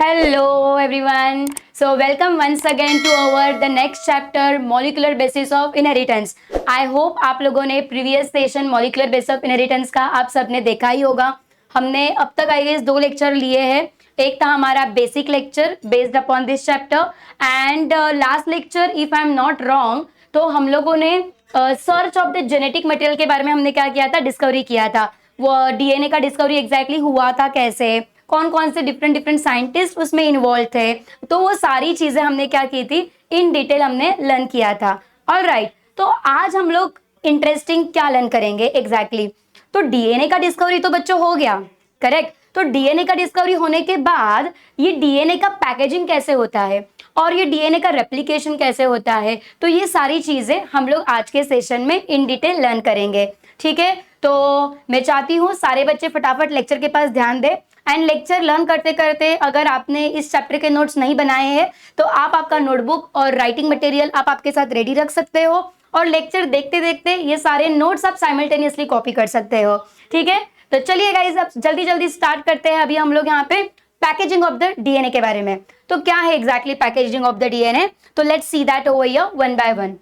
Hello everyone. So welcome once again to our the next chapter molecular basis of inheritance. I hope आप लोगों ने previous session molecular basis of inheritance का आप सबने देखा ही होगा. हमने अब तक आई गेस 2 लेक्चर लिए हैं. एक था हमारा basic lecture based upon this chapter and last lecture if I am not wrong तो हम लोगों ने search of the genetic material के बारे में हमने क्या किया था, डिस्कवरी किया था. वो डीएनए का डिस्कवरी एग्जैक्टली हुआ था कैसे, कौन कौन से डिफरेंट साइंटिस्ट उसमें इन्वॉल्व थे, तो वो सारी चीजें हमने क्या की थी, इन डिटेल हमने लर्न किया था. ऑलराइट, तो आज हम लोग इंटरेस्टिंग क्या लर्न करेंगे एग्जैक्टली. तो डीएनए का डिस्कवरी तो बच्चों हो गया, करेक्ट. तो डीएनए का डिस्कवरी होने के बाद ये डीएनए का पैकेजिंग कैसे होता है और ये डीएनए का रेप्लिकेशन कैसे होता है, तो ये सारी चीजें हम लोग आज के सेशन में इन डिटेल लर्न करेंगे. ठीक है, तो मैं चाहती हूँ सारे बच्चे फटाफट लेक्चर के पास ध्यान दें एंड लेक्चर लर्न करते करते अगर आपने इस चैप्टर के नोट्स नहीं बनाए हैं तो आप आपका नोटबुक और राइटिंग मटेरियल आप आपके साथ रेडी रख सकते हो और लेक्चर देखते देखते ये सारे नोट्स आप साइमल्टेनियसली कॉपी कर सकते हो. ठीक है, तो चलिए गाइस अब जल्दी जल्दी स्टार्ट करते हैं. अभी हम लोग यहाँ पे पैकेजिंग ऑफ द डीएनए के बारे में. तो क्या है exactly packaging of the DNA, तो let's see that over here one by one.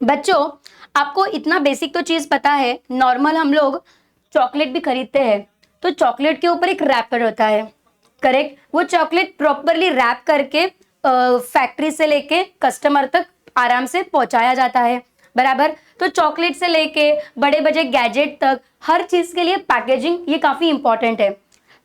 बच्चों, आपको इतना बेसिक तो चीज पता है, नॉर्मल हम लोग चॉकलेट भी खरीदते हैं तो चॉकलेट के ऊपर एक रैपर होता है, करेक्ट. वो चॉकलेट प्रॉपरली रैप करके फैक्ट्री से लेके कस्टमर तक आराम से पहुंचाया जाता है, बराबर. तो चॉकलेट से लेके बड़े बड़े गैजेट तक हर चीज के लिए पैकेजिंग ये काफी इंपॉर्टेंट है.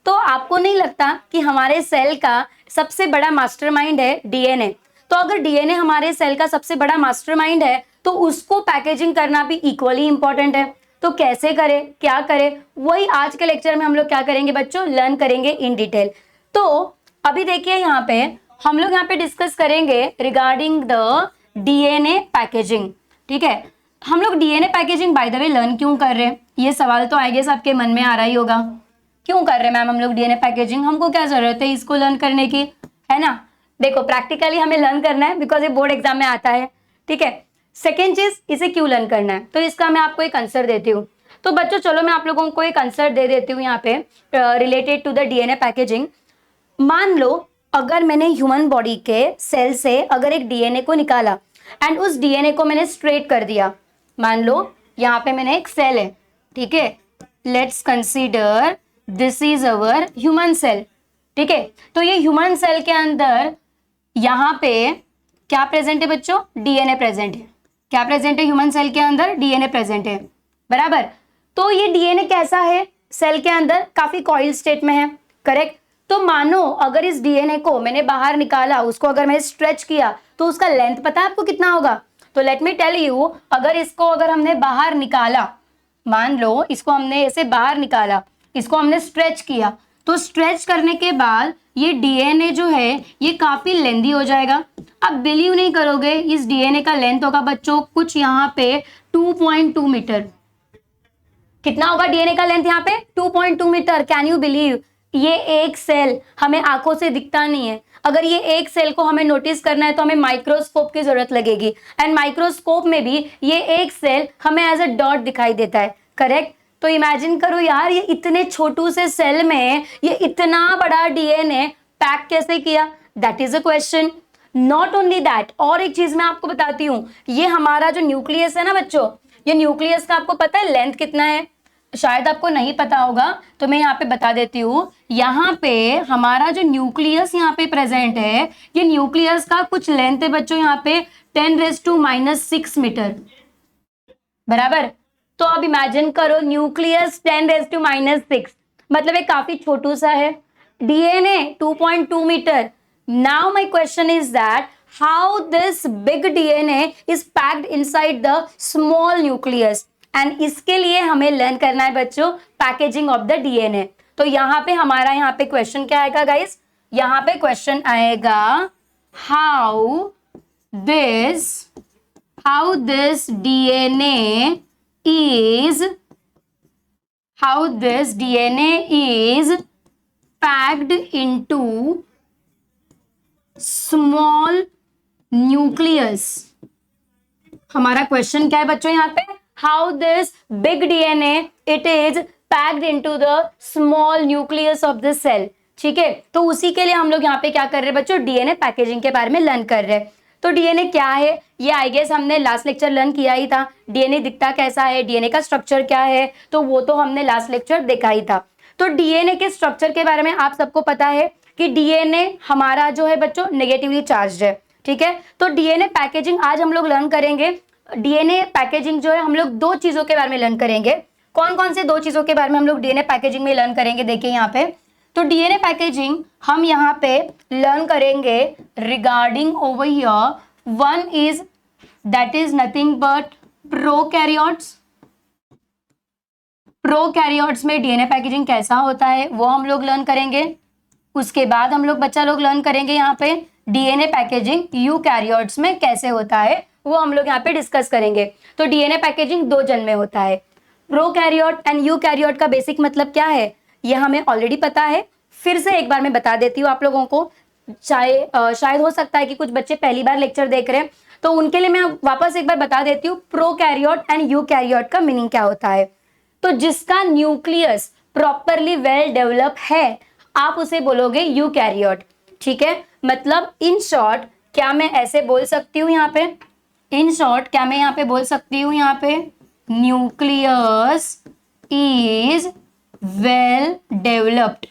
तो आपको नहीं लगता कि हमारे सेल का सबसे बड़ा मास्टरमाइंड है डीएनए. तो अगर डीएनए हमारे सेल का सबसे बड़ा मास्टरमाइंड है तो उसको पैकेजिंग करना भी इक्वली इंपॉर्टेंट है. तो कैसे करें, क्या करें, वही आज के लेक्चर में हम लोग क्या करेंगे बच्चों, लर्न करेंगे इन डिटेल. तो अभी देखिए यहाँ पे हम लोग यहाँ पे डिस्कस करेंगे रिगार्डिंग द डीएनए पैकेजिंग. ठीक है, हम लोग DNA packaging by the way learn क्यों कर रहे हैं, ये सवाल तो आई गेस आपके मन में आ रहा ही होगा. क्यों कर रहे हैं मैम हम लोग डीएनए पैकेजिंग, हमको क्या जरूरत है इसको लर्न करने की, है ना. देखो प्रैक्टिकली हमें लर्न करना है बिकॉज ये बोर्ड एग्जाम में आता है. ठीक है, सेकेंड चीज इसे क्यों लर्न करना है, तो इसका मैं आपको एक आंसर देती हूँ. तो बच्चों चलो मैं आप लोगों को एक आंसर दे देती हूँ यहाँ पे related to the DNA packaging. मान लो अगर मैंने ह्यूमन बॉडी के सेल से अगर एक डीएनए को निकाला एंड उस डीएनए को मैंने स्ट्रेट कर दिया. मान लो यहाँ पे मैंने एक सेल है, ठीक है, let's consider this is our human cell. ठीक है, तो ये ह्यूमन सेल के अंदर यहाँ पे क्या प्रेजेंट है बच्चों, डीएनए प्रेजेंट है. क्या प्रेजेंट है ह्यूमन सेल के अंदर, डीएनए प्रेजेंट है, बराबर. तो ये डीएनए कैसा है, सेल के अंदर काफी कॉइल स्टेट में है, करेक्ट. तो मानो अगर इस डीएनए को मैंने बाहर निकाला, उसको अगर मैंने स्ट्रेच किया तो उसका लेंथ पता है आपको कितना होगा. तो लेट मी टेल यू, अगर हमने बाहर निकाला, मान लो इसको हमने ऐसे बाहर निकाला, इसको हमने स्ट्रेच किया, तो स्ट्रेच करने के बाद ये डीएनए जो है ये काफी लेंदी हो जाएगा. आप बिलीव नहीं करोगे, इस डीएनए का लेंथ होगा बच्चों कुछ यहाँ पे 2.2 मीटर. कितना होगा डीएनए का लेंथ यहाँ पे, 2.2 मीटर. कैन यू बिलीव, ये एक सेल हमें आंखों से दिखता नहीं है. अगर ये एक सेल को हमें नोटिस करना है तो हमें माइक्रोस्कोप की जरूरत लगेगी एंड माइक्रोस्कोप में भी ये एक सेल हमें एज अ डॉट दिखाई देता है, करेक्ट. तो इमेजिन करो यार, ये इतने छोटू से सेल में ये इतना बड़ा डीएनए पैक कैसे किया, that is a question. Not only that, और एक चीज मैं आपको बताती हूँ, ये हमारा जो न्यूक्लियस है ना बच्चों, ये न्यूक्लियस का आपको पता है लेंथ कितना है, शायद आपको नहीं पता होगा तो मैं यहाँ पे बता देती हूँ. यहाँ पे हमारा जो न्यूक्लियस यहाँ पे प्रेजेंट है, ये न्यूक्लियस का कुछ लेंथ है बच्चों यहाँ पे 10⁻⁻⁶ मीटर, बराबर. तो अब इमेजिन करो न्यूक्लियस 10⁻⁻⁶, मतलब ये काफी छोटू सा है. DNA 2.2 metre. Now my question is that how this big DNA is packed inside the small nucleus, and इसके लिए हमें लर्न करना है बच्चों पैकेजिंग ऑफ द डीएनए. तो यहाँ पे हमारा यहाँ पे क्वेश्चन क्या आएगा गाइस, यहाँ पे क्वेश्चन आएगा how this DNA is packed into small nucleus. हमारा क्वेश्चन क्या है बच्चों यहाँ पे, how this big DNA it is packed into the small nucleus of the cell. ठीक है। तो उसी के लिए हम लोग यहाँ पे क्या कर रहे हैं बच्चों, डीएनए पैकेजिंग के बारे में लर्न कर रहे हैं। तो डीएनए क्या है ये आई गेस हमने लास्ट लेक्चर लर्न किया ही था। डीएनए दिखता कैसा है, डीएनए का स्ट्रक्चर क्या है, तो वो तो हमने लास्ट लेक्चर देखा ही था। तो डीएनए के स्ट्रक्चर के बारे में आप सबको पता है कि डीएनए हमारा जो है बच्चों नेगेटिवली चार्ज्ड है, ठीक है। तो डीएनए पैकेजिंग आज हम लोग लर्न करेंगे। डीएनए पैकेजिंग जो है हम लोग दो चीजों के बारे में लर्न करेंगे। कौन कौन से दो चीजों के बारे में हम लोग डीएनए पैकेजिंग में लर्न करेंगे, देखिए यहाँ पे। तो डीएनए पैकेजिंग हम यहाँ पे लर्न करेंगे regarding over here, one is that is nothing but prokaryotes. Prokaryotes में डीएनए पैकेजिंग कैसा होता है वो हम लोग लर्न करेंगे। उसके बाद हम लोग बच्चा लोग लर्न करेंगे यहाँ पे डीएनए पैकेजिंग यूकैरियोट्स में कैसे होता है, वो हम लोग यहाँ पे डिस्कस करेंगे। तो डीएनए पैकेजिंग दो जन में होता है, प्रोकैरियोट एंड यूकैरियोट का बेसिक मतलब क्या है ये हमें ऑलरेडी पता है, फिर से एक बार मैं बता देती हूँ आप लोगों को। शायद हो सकता है कि कुछ बच्चे पहली बार लेक्चर देख रहे हैं, तो उनके लिए मैं वापस एक बार बता देती हूँ प्रोकैरियोट एंड यूकैरियोट का मीनिंग क्या होता है। तो जिसका न्यूक्लियस प्रॉपरली वेल डेवलप है आप उसे बोलोगे यूकैरियोट, ठीक है। मतलब इन शॉर्ट क्या मैं ऐसे बोल सकती हूँ यहाँ पे, इन शॉर्ट क्या मैं यहाँ पे बोल सकती हूँ यहाँ पे, न्यूक्लियस इज वेल डेवलप्ड।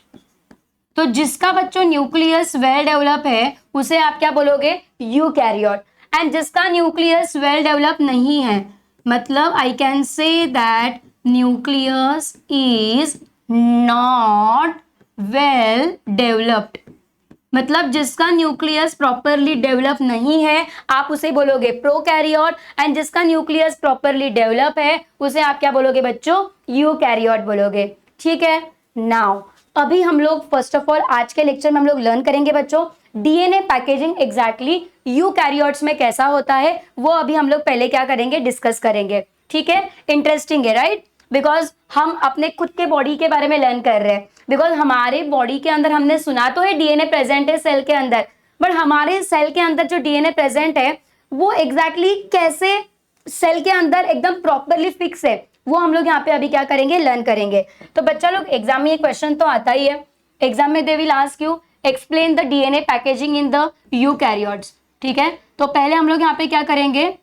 तो जिसका बच्चों न्यूक्लियस वेल डेवलप है उसे आप क्या बोलोगे, यूकैरियोट। एंड जिसका न्यूक्लियस वेल डेवलप नहीं है, मतलब आई can say that nucleus is not well developed, मतलब जिसका न्यूक्लियस प्रॉपरली डेवलप नहीं है आप उसे बोलोगे प्रोकैरियोट, एंड जिसका न्यूक्लियस प्रॉपरली डेवलप है उसे आप क्या बोलोगे बच्चों, यूकैरियोट बोलोगे, ठीक है। नाउ अभी हम लोग फर्स्ट ऑफ ऑल आज के लेक्चर में हम लोग लर्न करेंगे बच्चों डीएनए पैकेजिंग एग्जैक्टली यूकैरियोट्स में कैसा होता है, वो अभी हम लोग पहले क्या करेंगे, डिस्कस करेंगे, ठीक है। इंटरेस्टिंग है राइट, बिकॉज हम अपने खुद के बॉडी के बारे में लर्न कर रहे हैं। बिकॉज हमारे बॉडी के अंदर हमने सुना तो है डीएनए प्रेजेंट है सेल के अंदर, बट हमारे सेल के अंदर जो डीएनए प्रेजेंट है वो एग्जैक्टली कैसे सेल के अंदर एकदम प्रॉपरली फिक्स है, वो हम लोग यहाँ पे अभी क्या करेंगे, लर्न करेंगे। तो बच्चा लोग एग्जाम में ये क्वेश्चन तो आता ही है, एग्जाम में they will ask you explain the DNA packaging in the eukaryotes, ठीक है। तो पहले हम लोग यहाँ पे क्या करेंगे,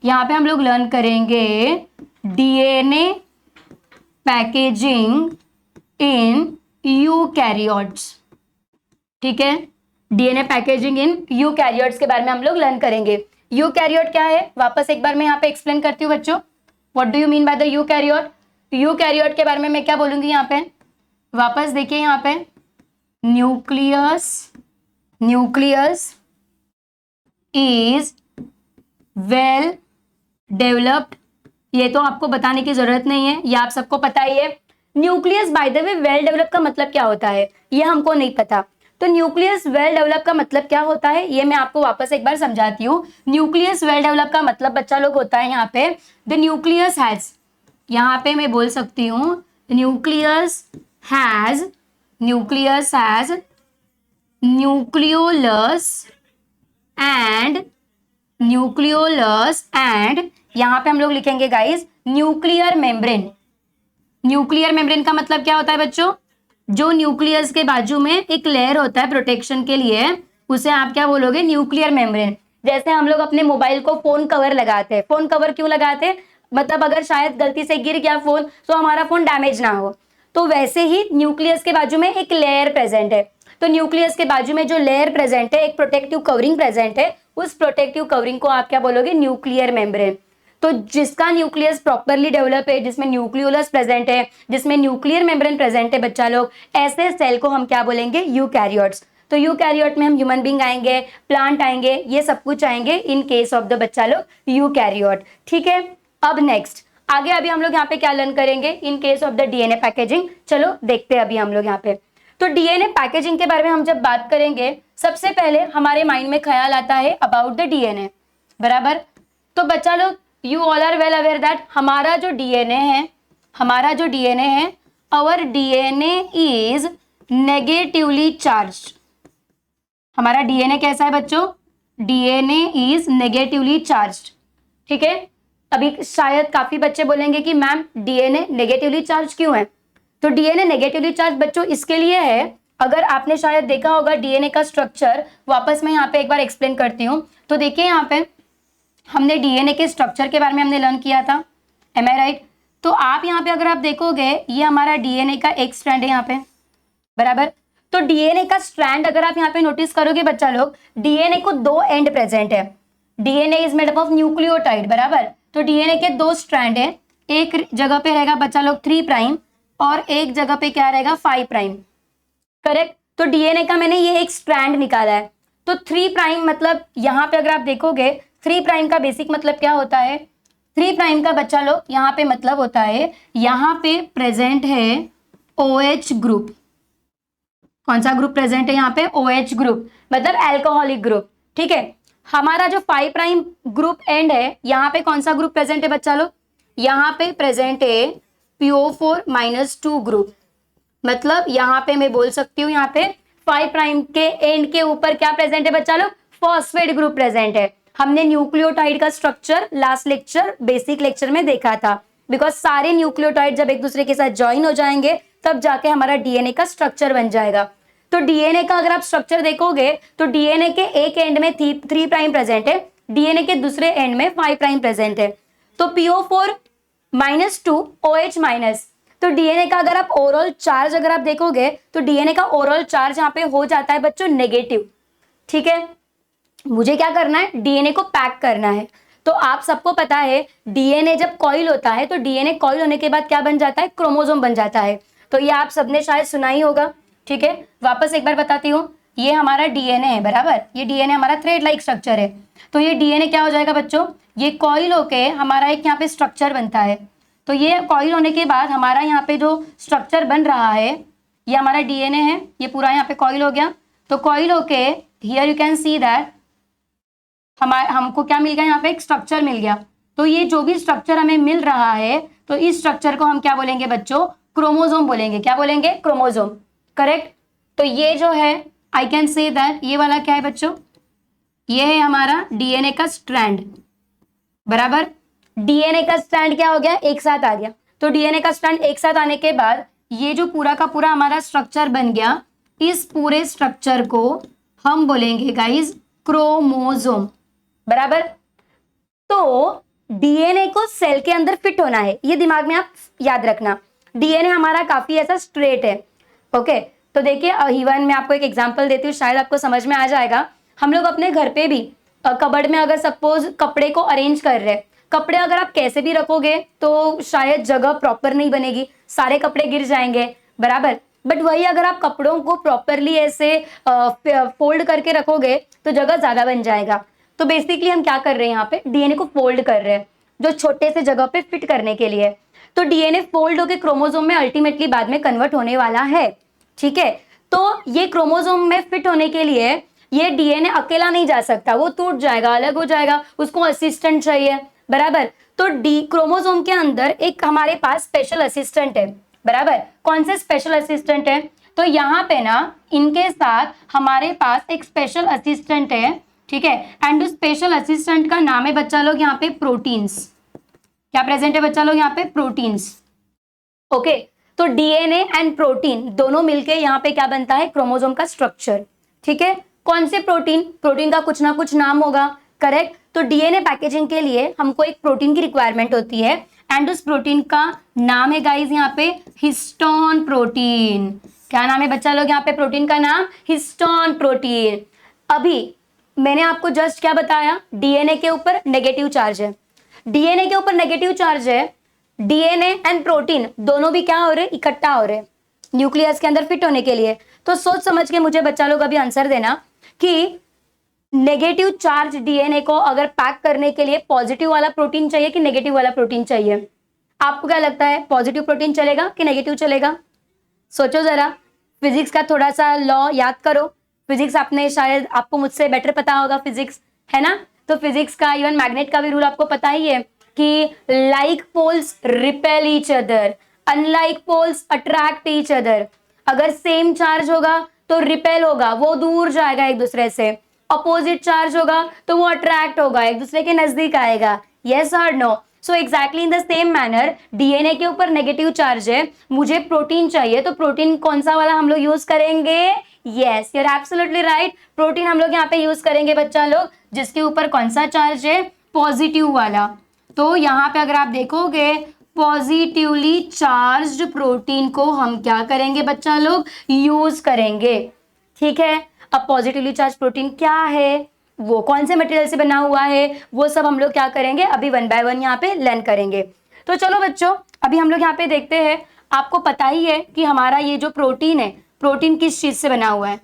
यहाँ पे हम लोग लर्न करेंगे डीएनए पैकेजिंग इन यूकैरियोट्स, ठीक है। डीएनए पैकेजिंग इन यूकैरियोट्स के बारे में हम लोग लर्न करेंगे। यूकैरियोट क्या है वापस एक बार मैं यहाँ पे एक्सप्लेन करती हूँ बच्चों, what do you mean by the eukaryote. Eukaryote के बारे में मैं क्या बोलूंगी यहाँ पे, वापस देखिए यहाँ पे न्यूक्लियस इज वेल डेवलप्ड, ये तो आपको बताने की जरूरत नहीं है, ये आप सबको पता ही है। Nucleus by the way well develop का मतलब क्या होता है ये हमको नहीं पता, तो न्यूक्लियस वेल डेवलप का मतलब क्या होता है ये मैं आपको वापस एक बार समझाती हूँ। न्यूक्लियस वेल डेवलप का मतलब बच्चा लोग होता है यहाँ पे द न्यूक्लियस हैज, यहाँ पे मैं बोल सकती हूँ न्यूक्लियस हैज न्यूक्लियोलस एंड यहाँ पे हम लोग लिखेंगे guys nuclear membrane. Nuclear membrane का मतलब क्या होता है बच्चों, जो न्यूक्लियस के बाजू में एक लेयर होता है प्रोटेक्शन के लिए, उसे आप क्या बोलोगे, न्यूक्लियर मेम्ब्रेन। जैसे हम लोग अपने मोबाइल को फोन कवर लगाते हैं, फोन कवर क्यों लगाते हैं, मतलब अगर शायद गलती से गिर गया फोन तो हमारा फोन डैमेज ना हो, तो वैसे ही न्यूक्लियस के बाजू में एक लेयर प्रेजेंट है। तो न्यूक्लियस के बाजू में जो लेयर प्रेजेंट है, एक प्रोटेक्टिव कवरिंग प्रेजेंट है, उस प्रोटेक्टिव कवरिंग को आप क्या बोलोगे, न्यूक्लियर मेम्ब्रेन। तो जिसका न्यूक्लियस प्रॉपरली डेवलप है, जिसमें न्यूक्लियोलस प्रेजेंट है, जिसमें न्यूक्लियर मेम्ब्रेन प्रेजेंट है बच्चा लोग, ऐसे सेल को हम क्या बोलेंगे, यूकैरियोट्स। तो यूकैरियोट में हम ह्यूमन बींग आएंगे, प्लांट आएंगे, ये सब कुछ आएंगे इन केस ऑफ द बच्चा लोग यूकैरियोट, ठीक है। अब नेक्स्ट आगे अभी हम लोग यहाँ पे क्या लर्न करेंगे in case of the DNA packaging, चलो देखते हैं अभी हम लोग यहाँ पे। तो डीएनए पैकेजिंग के बारे में हम जब बात करेंगे सबसे पहले हमारे माइंड में ख्याल आता है अबाउट द डीएनए, बराबर। तो बच्चा लोग you all are well aware that हमारा जो डीएनए है our DNA is negatively charged. हमारा डीएनए कैसा है बच्चों, डीएनए इज नेगेटिवली चार्ज्ड, ठीक है। अभी शायद काफी बच्चे बोलेंगे कि मैम डीएनए नेगेटिवली चार्ज क्यों है, तो डीएनए नेगेटिवली चार्ज बच्चों इसके लिए है अगर आपने शायद देखा होगा डीएनए का स्ट्रक्चर, वापस मैं यहाँ पे एक बार एक्सप्लेन करती हूँ। तो देखिए यहाँ पे हमने डीएनए के स्ट्रक्चर के बारे में हमने लर्न किया था, एम आई राइट? तो आप यहाँ पे अगर आप देखोगे, ये हमारा डीएनए का एक स्ट्रैंड है यहाँ पे, बराबर। तो डीएनए का स्ट्रैंड अगर आप यहाँ पे नोटिस करोगे बच्चा लोग, डीएनए को दो एंड प्रेजेंट है। DNA is made up of nucleotide, बराबर। तो डीएनए के दो स्ट्रैंड है, एक जगह पे रहेगा बच्चा लोग 3 प्राइम और एक जगह पे क्या रहेगा 5 प्राइम, करेक्ट। तो डीएनए का मैंने ये एक स्ट्रैंड निकाला है। तो 3 प्राइम मतलब यहाँ पे अगर आप देखोगे 3 प्राइम का बेसिक मतलब क्या होता है, 3 प्राइम का बच्चा लोग यहाँ पे मतलब होता है यहाँ पे प्रेजेंट है OH ग्रुप। कौन सा ग्रुप प्रेजेंट है यहाँ पे? OH ग्रुप, मतलब एल्कोहलिक ग्रुप, ठीक है। हमारा जो 5 प्राइम ग्रुप एंड है, यहाँ पे कौन सा ग्रुप प्रेजेंट है बच्चा लोग? यहाँ पे प्रेजेंट है PO4-2 ग्रुप। मतलब यहाँ पे मैं बोल सकती हूँ यहाँ पे 5 प्राइम के एंड के ऊपर क्या प्रेजेंट है बच्चा लोग? फॉस्फेट ग्रुप प्रेजेंट है। हमने न्यूक्लियोटाइड का structure last lecture, basic lecture में देखा था। बिकॉज सारे न्यूक्लियोटाइड जब एक दूसरे के साथ ज्वाइन हो जाएंगे तब जाके हमारा डीएनए का स्ट्रक्चर बन जाएगा। तो डीएनए का अगर आप स्ट्रक्चर देखोगे तो डीएनए के एक एंड में 3 प्राइम प्रेजेंट है, डीएनए के दूसरे एंड में 5 प्राइम प्रेजेंट है। तो PO4-2 OH-। तो डीएनए का अगर आप ओवरऑल चार्ज अगर आप देखोगे तो डीएनए का ओवरऑल चार्ज यहाँ पे हो जाता है बच्चों नेगेटिव, ठीक है। मुझे क्या करना है? डीएनए को पैक करना है। तो आप सबको पता है डीएनए जब कॉइल होता है तो डीएनए कॉइल होने के बाद क्या बन जाता है? क्रोमोसोम बन जाता है। तो ये आप सबने शायद सुना ही होगा, ठीक है। वापस एक बार बताती हूँ, ये हमारा डीएनए है, बराबर। ये डीएनए हमारा थ्रेड लाइक स्ट्रक्चर है। तो ये डीएनए क्या हो जाएगा बच्चों? ये कॉइल होके हमारा एक यहाँ पे स्ट्रक्चर बनता है। तो ये कॉइल होने के बाद हमारा यहाँ पे जो स्ट्रक्चर बन रहा है, ये हमारा डीएनए है, ये पूरा यहाँ पे कॉइल हो गया। तो कॉइल होके here you can see that हमको क्या मिल गया? यहाँ पे एक स्ट्रक्चर मिल गया। तो ये जो भी स्ट्रक्चर हमें मिल रहा है, तो इस स्ट्रक्चर को हम क्या बोलेंगे बच्चों? क्रोमोसोम बोलेंगे। क्या बोलेंगे? Chromosome, correct. तो ये जो है आई कैन से दैट ये वाला क्या है बच्चों? ये है हमारा डीएनए का स्ट्रैंड, बराबर। डीएनए का स्ट्रैंड क्या हो गया? एक साथ आ गया। तो डीएनए का स्ट्रैंड एक साथ आने के बाद ये जो पूरा का पूरा हमारा स्ट्रक्चर बन गया, इस पूरे स्ट्रक्चर को हम बोलेंगे गाइस क्रोमोसोम, बराबर। तो डीएनए को सेल के अंदर फिट होना है, ये दिमाग में आप याद रखना। डीएनए हमारा काफी ऐसा स्ट्रेट है, ओके। तो देखिए इवन मैं आपको एक एग्जांपल देती हूँ, शायद आपको समझ में आ जाएगा। हम लोग अपने घर पे भी कबर्ड में अगर सपोज कपड़े को अरेंज कर रहे हैं, कपड़े अगर आप कैसे भी रखोगे तो शायद जगह प्रॉपर नहीं बनेगी, सारे कपड़े गिर जाएंगे, बराबर। बट वही अगर आप कपड़ों को प्रॉपरली ऐसे फोल्ड करके रखोगे तो जगह ज्यादा बन जाएगा। तो बेसिकली हम क्या कर रहे हैं यहाँ पे? डीएनए को फोल्ड कर रहे हैं, जो छोटे से जगह पे फिट करने के लिए। तो डीएनए फोल्ड होकर क्रोमोसोम में अल्टीमेटली बाद में कन्वर्ट होने वाला है, ठीक है। तो ये क्रोमोसोम में फिट होने के लिए ये डीएनए अकेला नहीं जा सकता, वो टूट जाएगा, अलग हो जाएगा, उसको असिस्टेंट चाहिए, बराबर। तो डी क्रोमोसोम के अंदर एक हमारे पास स्पेशल असिस्टेंट है, बराबर। कौन से स्पेशल असिस्टेंट है? तो यहाँ पे ना इनके साथ हमारे पास एक स्पेशल असिस्टेंट है, ठीक है। एंड उस स्पेशल असिस्टेंट का नाम है बच्चा लोग यहाँ पे प्रोटीन्स। क्या प्रेजेंट है बच्चा लोग यहाँ पे? Proteins, okay. तो डीएनए एंड प्रोटीन दोनों मिलके यहाँ पे क्या बनता है? क्रोमोसोम का स्ट्रक्चर, ठीक है। कौन से प्रोटीन? प्रोटीन का कुछ ना कुछ नाम होगा, करेक्ट। तो डीएनए पैकेजिंग के लिए हमको एक प्रोटीन की रिक्वायरमेंट होती है एंड उस प्रोटीन का नाम है गाइस यहाँ पे हिस्टोन प्रोटीन। क्या नाम है बच्चा लोग यहाँ पे? प्रोटीन का नाम हिस्टोन प्रोटीन। अभी मैंने आपको जस्ट क्या बताया? डीएनए के ऊपर नेगेटिव चार्ज है, डीएनए के ऊपर नेगेटिव चार्ज है। डीएनए एंड प्रोटीन दोनों भी क्या हो रहे? इकट्ठा हो रहे न्यूक्लियस के अंदर फिट होने के लिए। तो सोच समझ के मुझे बच्चा लोग अभी आंसर देना कि नेगेटिव चार्ज डीएनए को अगर पैक करने के लिए पॉजिटिव वाला प्रोटीन चाहिए कि नेगेटिव वाला प्रोटीन चाहिए? आपको क्या लगता है? पॉजिटिव प्रोटीन चलेगा कि नेगेटिव चलेगा? सोचो जरा, फिजिक्स का थोड़ा सा लॉ याद करो। फिजिक्स आपने शायद, आपको मुझसे बेटर पता होगा फिजिक्स, है ना। तो फिजिक्स का इवन मैग्नेट का भी रूल आपको पता ही है कि like poles repel each other, unlike poles attract each other. अगर सेम चार्ज होगा तो रिपेल होगा, वो दूर जाएगा एक दूसरे से। अपोजिट चार्ज होगा तो वो अट्रैक्ट होगा, एक दूसरे के नजदीक आएगा। यस और no? So exactly in the same manner DNA के ऊपर नेगेटिव चार्ज है, मुझे प्रोटीन चाहिए, तो प्रोटीन कौन सा वाला हम लोग यूज करेंगे? Yes, you are absolutely right, protein हम लोग यहाँ पे यूज करेंगे बच्चा लोग जिसके ऊपर कौन सा चार्ज है? पॉजिटिव वाला। तो यहाँ पे अगर आप देखोगे पॉजिटिवली चार्ज्ड प्रोटीन को हम क्या करेंगे बच्चा लोग? यूज करेंगे। ठीक है, अब पॉजिटिवली चार्ज प्रोटीन क्या है, वो कौन से मटेरियल से बना हुआ है, वो सब हम लोग क्या करेंगे अभी वन बाय वन यहाँ पे लर्न करेंगे। तो चलो बच्चों अभी हम लोग यहाँ पे देखते हैं। आपको पता ही है कि हमारा ये जो प्रोटीन है, प्रोटीन किस चीज से बना हुआ है,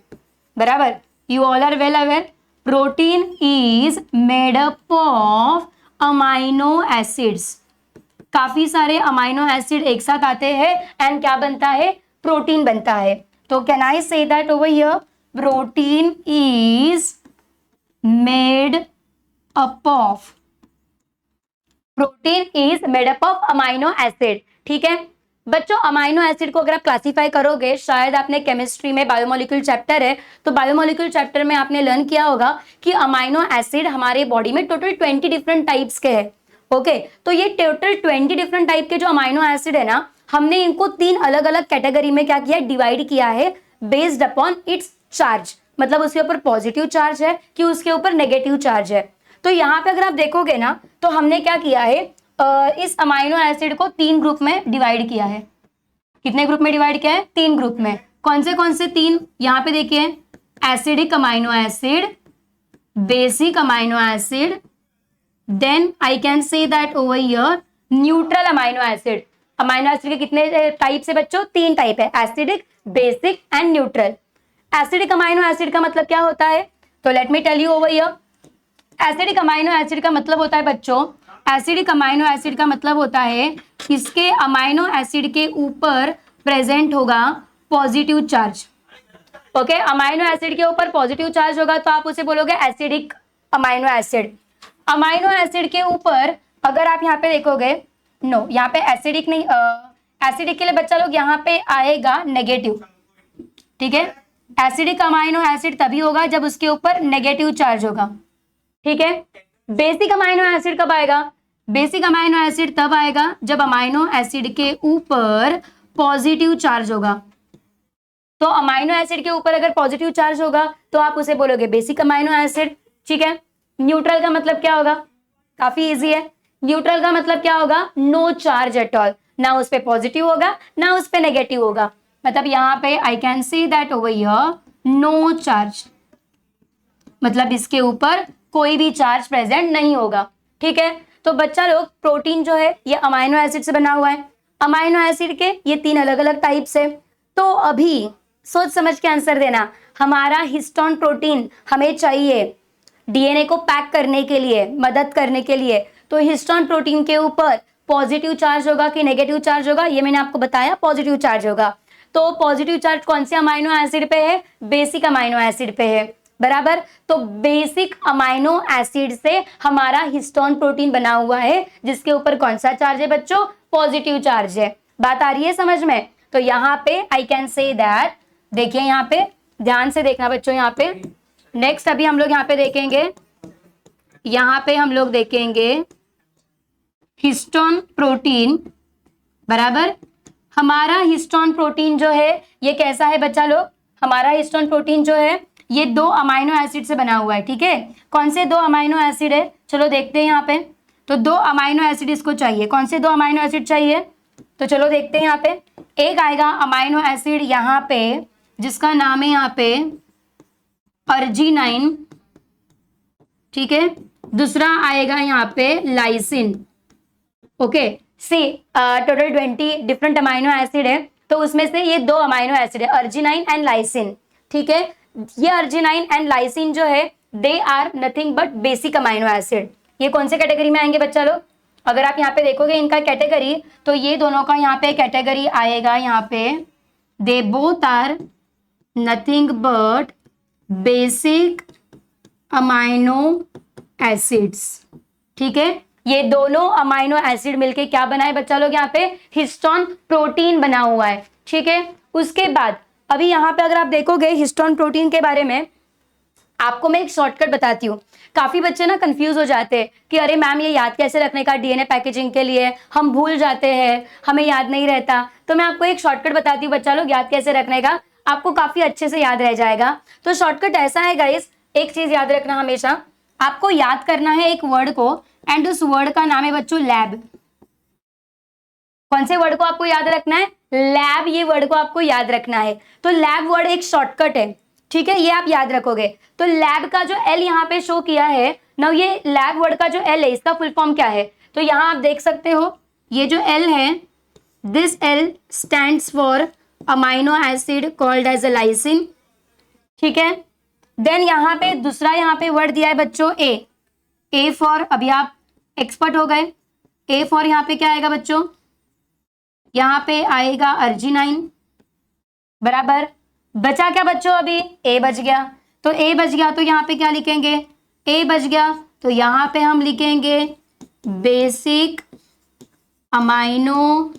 बराबर? You all are well aware, protein is made up of amino acids. काफी सारे अमाइनो एसिड एक साथ आते हैं एंड क्या बनता है? प्रोटीन बनता है। तो कैन आई से that over here, protein is made up of, protein is made up of amino acid. ठीक है बच्चों, अमाइनो एसिड को अगर आप क्लासिफाई करोगे, शायद आपने केमिस्ट्री में बायोमोलिक्यूल चैप्टर है, तो बायोमोलिक्यूल चैप्टर में आपने लर्न किया होगा कि अमाइनो एसिड हमारे बॉडी में टोटल 20 डिफरेंट टाइप्स के हैं। ओके, तो ये टोटल 20 डिफरेंट टाइप के जो अमाइनो एसिड है ना, हमने इनको 3 अलग अलग कैटेगरी में क्या किया? डिवाइड किया है बेस्ड अपॉन इट्स चार्ज। मतलब उसके ऊपर पॉजिटिव चार्ज है कि उसके ऊपर नेगेटिव चार्ज है। तो यहाँ पे अगर आप देखोगे ना, तो हमने क्या किया है, इस अमाइनो एसिड को 3 ग्रुप में डिवाइड किया है। कितने ग्रुप में डिवाइड किया है? 3 ग्रुप में। कौन से 3? यहाँ पे देखिए, acidic amino acid, basic amino acid, then I can say that over here neutral amino acid. Amino acid के कितने टाइप है बच्चों? 3 टाइप है, acidic, basic and neutral. Acidic amino acid का मतलब क्या होता है? तो let me tell you over here. Acidic amino acid का मतलब होता है बच्चों, एसिडिक अमाइनो एसिड का मतलब होता है इसके अमाइनो एसिड के ऊपर प्रेजेंट होगा positive charge. Okay, amino acid के ऊपर पॉजिटिव चार्ज होगा तो आप उसे बोलोगे acidic amino acid. Amino acid के ऊपर अगर आप यहाँ पे देखोगे, नो यहाँ पे एसिडिक नहीं, एसिडिक के लिए बच्चा लोग यहाँ पे आएगा नेगेटिव। ठीक है, एसिडिक अमाइनो एसिड तभी होगा जब उसके ऊपर नेगेटिव चार्ज होगा। ठीक है, बेसिक अमाइनो एसिड कब आएगा? बेसिक अमाइनो एसिड तब आएगा जब अमाइनो एसिड के ऊपर पॉजिटिव चार्ज होगा। तो अमाइनो एसिड के ऊपर अगर पॉजिटिव चार्ज होगा तो आप उसे बोलोगे बेसिक अमाइनो एसिड। ठीक है, न्यूट्रल का मतलब क्या होगा? काफी इजी है, न्यूट्रल का मतलब क्या होगा? नो चार्ज एट ऑल, ना उस पे पॉजिटिव होगा ना उस पे नेगेटिव होगा। मतलब यहाँ पे I can see that over here no charge, मतलब इसके ऊपर कोई भी चार्ज प्रेजेंट नहीं होगा। ठीक है, तो बच्चा लोग प्रोटीन जो है ये अमाइनो एसिड से बना हुआ है। अमाइनो एसिड के ये 3 अलग अलग टाइप्स है। तो अभी सोच समझ के आंसर देना, हमारा हिस्टोन प्रोटीन हमें चाहिए डीएनए को पैक करने के लिए, मदद करने के लिए। तो हिस्टोन प्रोटीन के ऊपर पॉजिटिव चार्ज होगा कि नेगेटिव चार्ज होगा? ये मैंने आपको बताया, पॉजिटिव चार्ज होगा। तो पॉजिटिव चार्ज कौन से अमाइनो एसिड पे है? बेसिक अमाइनो एसिड पे है, बराबर। तो बेसिक अमाइनो एसिड से हमारा हिस्टोन प्रोटीन बना हुआ है जिसके ऊपर कौन सा चार्ज है बच्चों? पॉजिटिव चार्ज है। बात आ रही है समझ में? तो यहाँ पे आई कैन से दैट, देखिए यहाँ पे ध्यान से देखना बच्चों। यहाँ पे नेक्स्ट अभी हम लोग यहाँ पे देखेंगे, यहाँ पे हम लोग देखेंगे हिस्टोन प्रोटीन, बराबर। हमारा हिस्टोन प्रोटीन जो है ये कैसा है बच्चा लोग? हमारा हिस्टोन प्रोटीन जो है ये 2 अमाइनो एसिड से बना हुआ है। ठीक है, कौन से 2 अमाइनो एसिड है? चलो देखते हैं यहाँ पे। तो 2 अमाइनो एसिड इसको चाहिए। कौन से 2 अमाइनो एसिड चाहिए? तो चलो देखते हैं। यहाँ पे एक आएगा अमाइनो एसिड यहाँ पे जिसका नाम है यहाँ पे अर्जिनाइन। ठीक है, दूसरा आएगा यहाँ पे lysine. Okay, see total 20 different amino acid है, तो उसमें से ये 2 अमाइनो एसिड है, अर्जिनाइन एंड लाइसिन। ठीक है, ये अर्जिनाइन एंड लाइसिन जो है they are nothing but basic amino acid. ये कौन से कैटेगरी में आएंगे बच्चा लोग? अगर आप यहाँ पे देखोगे इनका कैटेगरी, तो ये दोनों का यहाँ पे कैटेगरी आएगा यहाँ पे, they both are nothing but basic amino acids. ठीक है, ये दोनों अमाइनो एसिड मिलके क्या बना है बच्चा लोग? यहाँ पे हिस्टोन प्रोटीन बना हुआ है। ठीक है, उसके बाद अभी यहाँ पे अगर आप देखोगे हिस्टोन प्रोटीन के बारे में, आपको मैं एक शॉर्टकट बताती हूँ। काफी बच्चे ना कंफ्यूज हो जाते हैं कि अरे मैम ये याद कैसे रखने का डीएनए पैकेजिंग के लिए, हम भूल जाते हैं, हमें याद नहीं रहता। तो मैं आपको एक शॉर्टकट बताती हूँ बच्चा लोग, याद कैसे रखने का, आपको काफी अच्छे से याद रह जाएगा। तो शॉर्टकट ऐसा है गाइस, एक चीज याद रखना हमेशा, आपको याद करना है एक वर्ड को, एंड उस वर्ड का नाम है बच्चों लैब। कौन से वर्ड को आपको याद रखना है? लैब, ये वर्ड को आपको याद रखना है। तो लैब वर्ड एक शॉर्टकट है, ठीक है, ये आप याद रखोगे। तो लैब का जो एल यहाँ पे शो किया है ना, ये लैब वर्ड का जो एल है इसका फुल फॉर्म क्या है? तो यहाँ आप देख सकते हो ये जो एल है, this L stands for amino acid called as a lysine, ठीक है। देन यहाँ पे दूसरा यहाँ पे वर्ड दिया है बच्चों ए फॉर, अभी आप एक्सपर्ट हो गए, ए फॉर यहाँ पे क्या आएगा बच्चों? यहाँ पे आएगा अर्जिनाइन, बराबर। बचा क्या बच्चों? अभी ए बच गया। तो ए बच गया तो यहाँ पे क्या लिखेंगे? ए बच गया तो यहाँ पे हम लिखेंगे बेसिक अमाइनो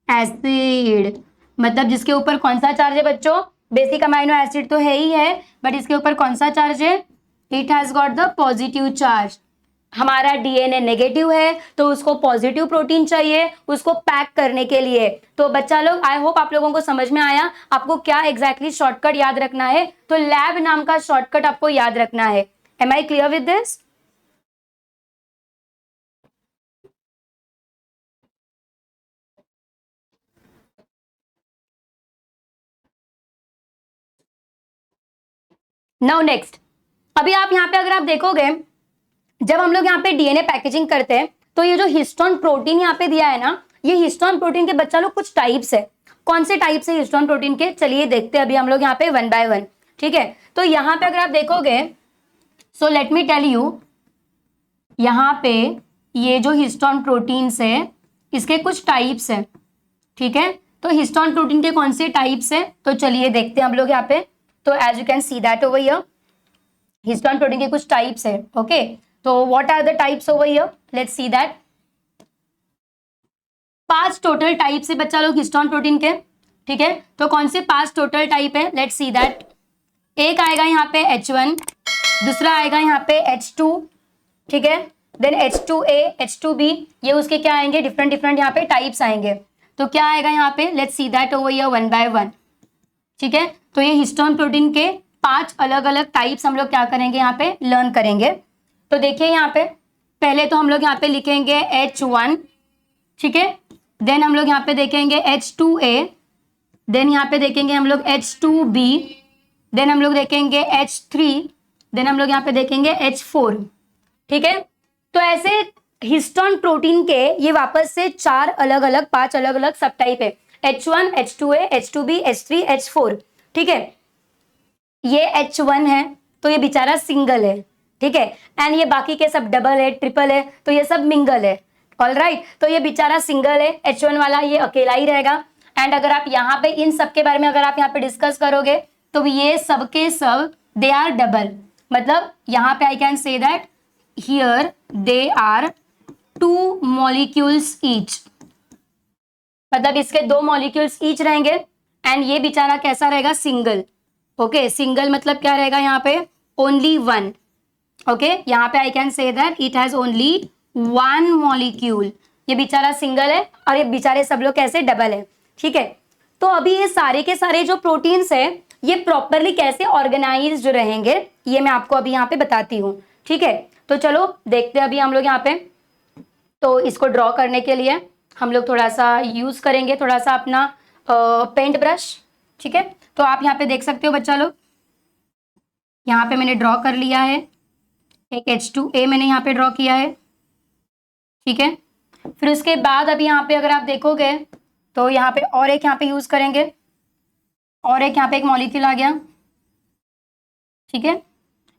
एसिड, मतलब जिसके ऊपर कौन सा चार्ज है बच्चों? बेसिक अमाइनो एसिड तो है ही है, बट इसके ऊपर कौन सा चार्ज है? It has got the positive charge. हमारा डीएनए नेगेटिव है तो उसको पॉजिटिव प्रोटीन चाहिए उसको पैक करने के लिए। तो बच्चा लोग, आई होप आप लोगों को समझ में आया आपको क्या एग्जैक्टली शॉर्टकट याद रखना है। तो लैब नाम का शॉर्टकट आपको याद रखना है। Am I clear with this? Now next, अभी आप यहाँ पे अगर आप देखोगे, जब हम लोग यहाँ पे डीएनए पैकेजिंग करते हैं तो ये जो हिस्टोन प्रोटीन यहाँ पे दिया है ना, ये हिस्टोन प्रोटीन के बच्चा लोग कुछ टाइप्स है। कौन से टाइप्स है हिस्टोन प्रोटीन के? चलिए देखते हैं अभी हम लोग यहाँ पे वन बाय वन, ठीक है। तो यहाँ पे अगर आप देखोगे, so let me tell you, यहाँ पे ये जो हिस्टोन प्रोटीन्स है इसके कुछ टाइप्स है, ठीक है। तो हिस्टोन प्रोटीन के कौन से टाइप्स है तो चलिए देखते हैं हम लोग यहाँ पे। तो as you can see that over here, histone protein के कुछ टाइप्स है, ओके। तो what are the types over here? Let's see that. 5 total types है बच्चा लोग हिस्टोन प्रोटीन के, ठीक है। तो कौन से 5 टोटल टाइप है? Let's see that. एक आएगा यहाँ पे H1, दूसरा आएगा यहाँ पे H2, ठीक है। देन H2A, H2B, ये उसके क्या आएंगे? डिफरेंट डिफरेंट यहाँ पे टाइप्स आएंगे। तो क्या आएगा यहाँ पे? Let's see that over here one by one, ठीक है। तो ये हिस्टोन प्रोटीन के 5 अलग अलग टाइप्स हम लोग क्या करेंगे यहाँ पे लर्न करेंगे। तो देखिए यहाँ पे पहले तो हम लोग यहाँ पे लिखेंगे H1, ठीक है। देन हम लोग यहाँ पे देखेंगे H2A, देन यहाँ पे देखेंगे हम लोग H2B, देन हम लोग देखेंगे H3, देन हम लोग यहाँ पे देखेंगे H4, ठीक है। तो ऐसे हिस्टोन प्रोटीन के ये वापस से 4 अलग अलग 5 अलग अलग सब टाइप है, H1, H2A, H2B, H3, H4, ठीक है। ये H1 है तो ये बेचारा सिंगल है, ठीक है। एंड ये बाकी के सब डबल है, ट्रिपल है, तो ये सब मिंगल है, ऑल राइट। तो ये बेचारा सिंगल है, H1 वाला ये अकेला ही रहेगा। एंड अगर आप यहाँ पे इन सब के बारे में अगर आप यहाँ पे डिस्कस करोगे तो ये सब के सब दे आर डबल, मतलब यहाँ पे I can say that here they are 2 molecules each, मतलब इसके 2 मॉलिक्यूल्स ईच रहेंगे। एंड ये बेचारा कैसा रहेगा? Single, okay. सिंगल मतलब क्या रहेगा यहाँ पे? Only 1, okay. यहाँ पे I can say that it has only 1 molecule. ये बेचारा सिंगल है और ये बेचारे सब लोग कैसे? डबल है, ठीक है। तो अभी ये सारे के सारे जो प्रोटीन्स है ये प्रॉपरली कैसे ऑर्गेनाइज्ड रहेंगे ये मैं आपको अभी यहाँ पे बताती हूँ, ठीक है। तो चलो देखते हैं अभी हम लोग यहाँ पे। तो इसको ड्रॉ करने के लिए हम लोग थोड़ा सा यूज करेंगे थोड़ा सा अपना पेंट ब्रश, ठीक है। तो आप यहाँ पे देख सकते हो बच्चा लोग, यहाँ पे मैंने ड्रॉ कर लिया है, एक H2A मैंने यहाँ पे ड्रॉ किया है, ठीक है। फिर उसके बाद अभी यहाँ पे अगर आप देखोगे तो यहाँ पे और एक यहाँ पे यूज करेंगे, और एक यहाँ पे एक मॉलिक्यूल आ गया, ठीक है।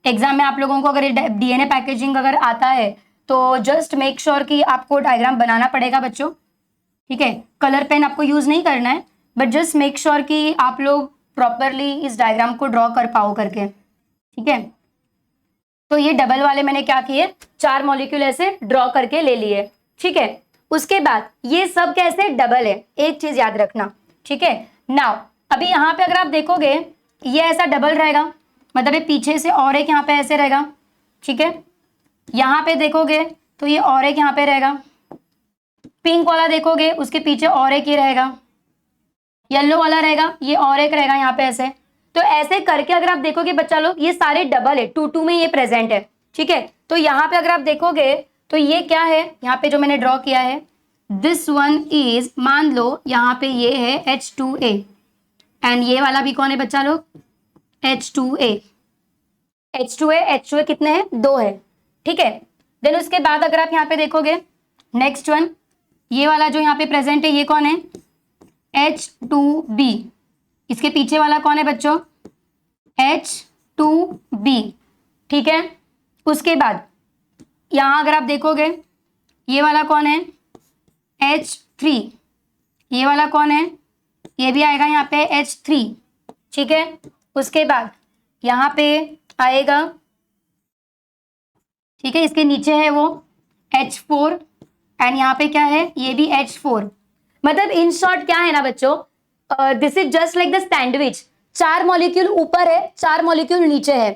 एग्जाम में आप लोगों को अगर डीएनए पैकेजिंग अगर आता है तो जस्ट मेक श्योर कि आपको डायग्राम बनाना पड़ेगा बच्चों, ठीक है। कलर पेन आपको यूज नहीं करना है, बट जस्ट मेक श्योर कि आप लोग प्रॉपरली इस डायग्राम को ड्रॉ कर पाओ करके, ठीक है। तो ये डबल वाले मैंने क्या किए? 4 मॉलिक्यूल ऐसे ड्रॉ करके ले लिए, ठीक है। उसके बाद ये सब कैसे? डबल है, एक चीज याद रखना, ठीक है। नाउ अभी यहाँ पे अगर आप देखोगे ये ऐसा डबल रहेगा, मतलब ये पीछे से और एक यहाँ पे ऐसे रहेगा, ठीक है। यहाँ पे देखोगे तो ये और एक यहाँ पे रहेगा, पिंक वाला देखोगे उसके पीछे और एक ये रहेगा, येलो वाला रहेगा, ये और एक रहेगा यहाँ पे ऐसे। तो ऐसे करके अगर आप देखोगे बच्चा लोग, ये सारे डबल है, 2 2 में ये प्रेजेंट है, ठीक है। तो यहाँ पे अगर आप देखोगे तो ये क्या है, यहाँ पे जो मैंने ड्रॉ किया है, दिस वन इज, मान लो यहाँ पे ये है H2A एंड ये वाला भी कौन है बच्चा लोग, H2A। H2A कितने हैं, 2 है, ठीक है। देन उसके बाद अगर आप यहाँ पे देखोगे नेक्स्ट वन, ये वाला जो यहाँ पे प्रेजेंट है ये कौन है, H2B। इसके पीछे वाला कौन है बच्चों, H2B, ठीक है। उसके बाद यहाँ अगर आप देखोगे ये वाला कौन है, H3। ये वाला कौन है, ये भी आएगा यहाँ पे H3, ठीक है। उसके बाद यहाँ पे आएगा, ठीक है, इसके नीचे है वो H4 एंड यहाँ पे क्या है, ये भी H4। मतलब इन शॉर्ट क्या है ना बच्चों, this is just like the sandwich, 4 molecule ऊपर है, 4 मॉलिक्यूल नीचे है,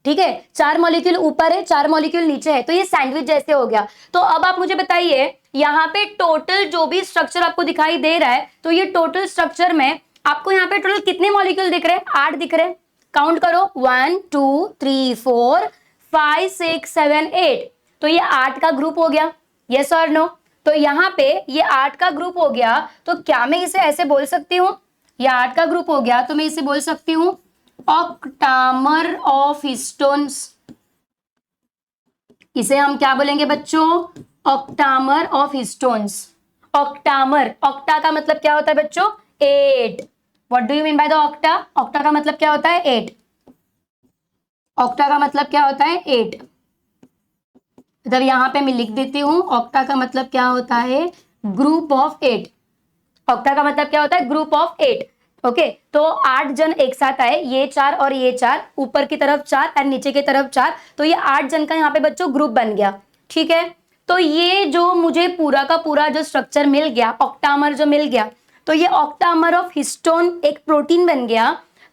ठीक है। 4 मॉलिक्यूल ऊपर है, 4 मॉलिक्यूल नीचे है, तो ये सैंडविच जैसे हो गया। तो अब आप मुझे बताइए यहाँ पे टोटल जो भी स्ट्रक्चर आपको दिखाई दे रहा है, तो ये टोटल स्ट्रक्चर में आपको यहाँ पे टोटल कितने मॉलिक्यूल दिख रहे हैं, 8 दिख रहे हैं। काउंट करो, 1 2 3 4 5 6 7 8। तो ये 8 का ग्रुप हो गया, यस और नो। तो यहाँ पे ये 8 का ग्रुप हो गया, तो क्या मैं इसे ऐसे बोल सकती हूँ, ये 8 का ग्रुप हो गया तो मैं इसे बोल सकती हूँ ऑक्टामर ऑफ हिस्टोन्स। इसे हम क्या बोलेंगे बच्चों, octamer of histones. Octamer, octa का मतलब क्या होता है बच्चों, 8। What do you mean by the octa, octa का मतलब क्या होता है, 8। ऑक्टा का मतलब क्या होता है, 8। मतलब यहाँ पे मैं लिख देती हूँ, ऑक्टा का मतलब क्या होता है, ग्रुप ऑफ 8। ऑक्टा का मतलब क्या होता है, ग्रुप ऑफ 8। ओके, तो 8 जन एक साथ आए, ये 4 और ये 4, ऊपर की तरफ 4 और नीचे की तरफ 4, तो ये 8 जन का यहाँ पे बच्चों ग्रुप बन गया, ठीक है। तो ये जो मुझे पूरा का पूरा जो स्ट्रक्चर मिल गया, ऑक्टामर जो मिल गया, तो ये ऑक्टामर ऑफ हिस्टोन एक प्रोटीन बन गया।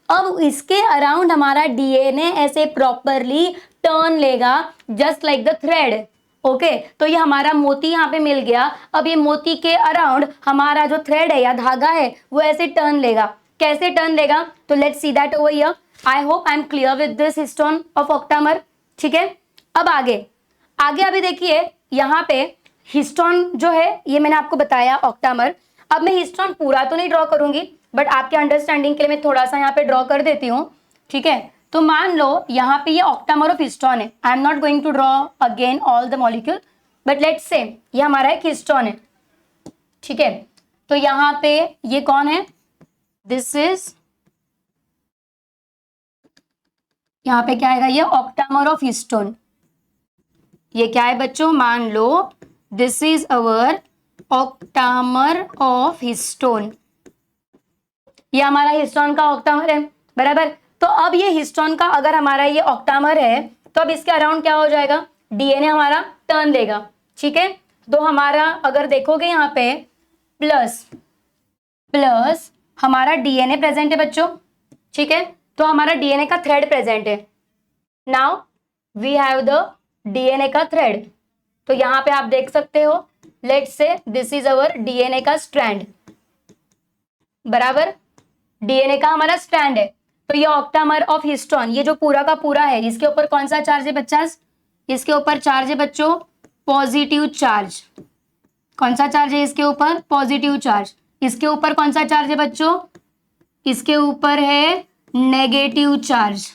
अब इसके अराउंड हमारा डीएनए ऐसे प्रॉपरली टर्न लेगा, just like the thread. Okay, तो ये हमारा मोती यहाँ पे मिल गया। अब ये मोती के अराउंड हमारा जो थ्रेड है या धागा है वो ऐसे टर्न लेगा। कैसे टर्न लेगा, तो let's see that over here. I hope I am clear with this histone of octamer, ठीक है। अब आगे आगे अभी देखिए, यहाँ पे हिस्टोन जो है ये मैंने आपको बताया ऑक्टामर। अब मैं हिस्टोन पूरा तो नहीं ड्रॉ करूंगी, बट आपके अंडरस्टैंडिंग के लिए मैं थोड़ा सा यहाँ पे ड्रॉ कर देती हूँ, ठीक है। तो मान लो यहाँ पे ये ऑक्टामर ऑफ हिस्टोन है। I am not going to draw again all the molecule, but let's say ये हमारा एक हिस्टोन है, ठीक है। तो यहाँ पे ये कौन है, दिस इज, यहाँ पे क्या आएगा, ये ऑक्टामर ऑफ हिस्टोन। ये क्या है बच्चों, मान लो this is our octamer of histone. ये हमारा हिस्टोन का ऑक्टामर है, बराबर। तो अब ये हिस्टोन का अगर हमारा ये ऑक्टामर है, तो अब इसके अराउंड क्या हो जाएगा, डीएनए हमारा टर्न देगा, ठीक है। तो हमारा अगर देखोगे यहाँ पे प्लस प्लस हमारा डीएनए प्रेजेंट है बच्चों, ठीक है। तो हमारा डीएनए का थ्रेड प्रेजेंट है। Now we have the DNA का थ्रेड। तो यहाँ पे आप देख सकते हो, let's say this is our DNA का स्ट्रैंड, बराबर। डीएनए का हमारा स्ट्रैंड है। तो ये ऑक्टामर ऑफ हिस्टोन, ये जो पूरा का पूरा है, इसके ऊपर कौन सा चार्ज है बच्चा, इसके ऊपर चार्ज है बच्चों पॉजिटिव चार्ज। कौन सा चार्ज है इसके ऊपर, पॉजिटिव चार्ज। इसके ऊपर कौन सा चार्ज है बच्चों, इसके ऊपर है नेगेटिव चार्ज,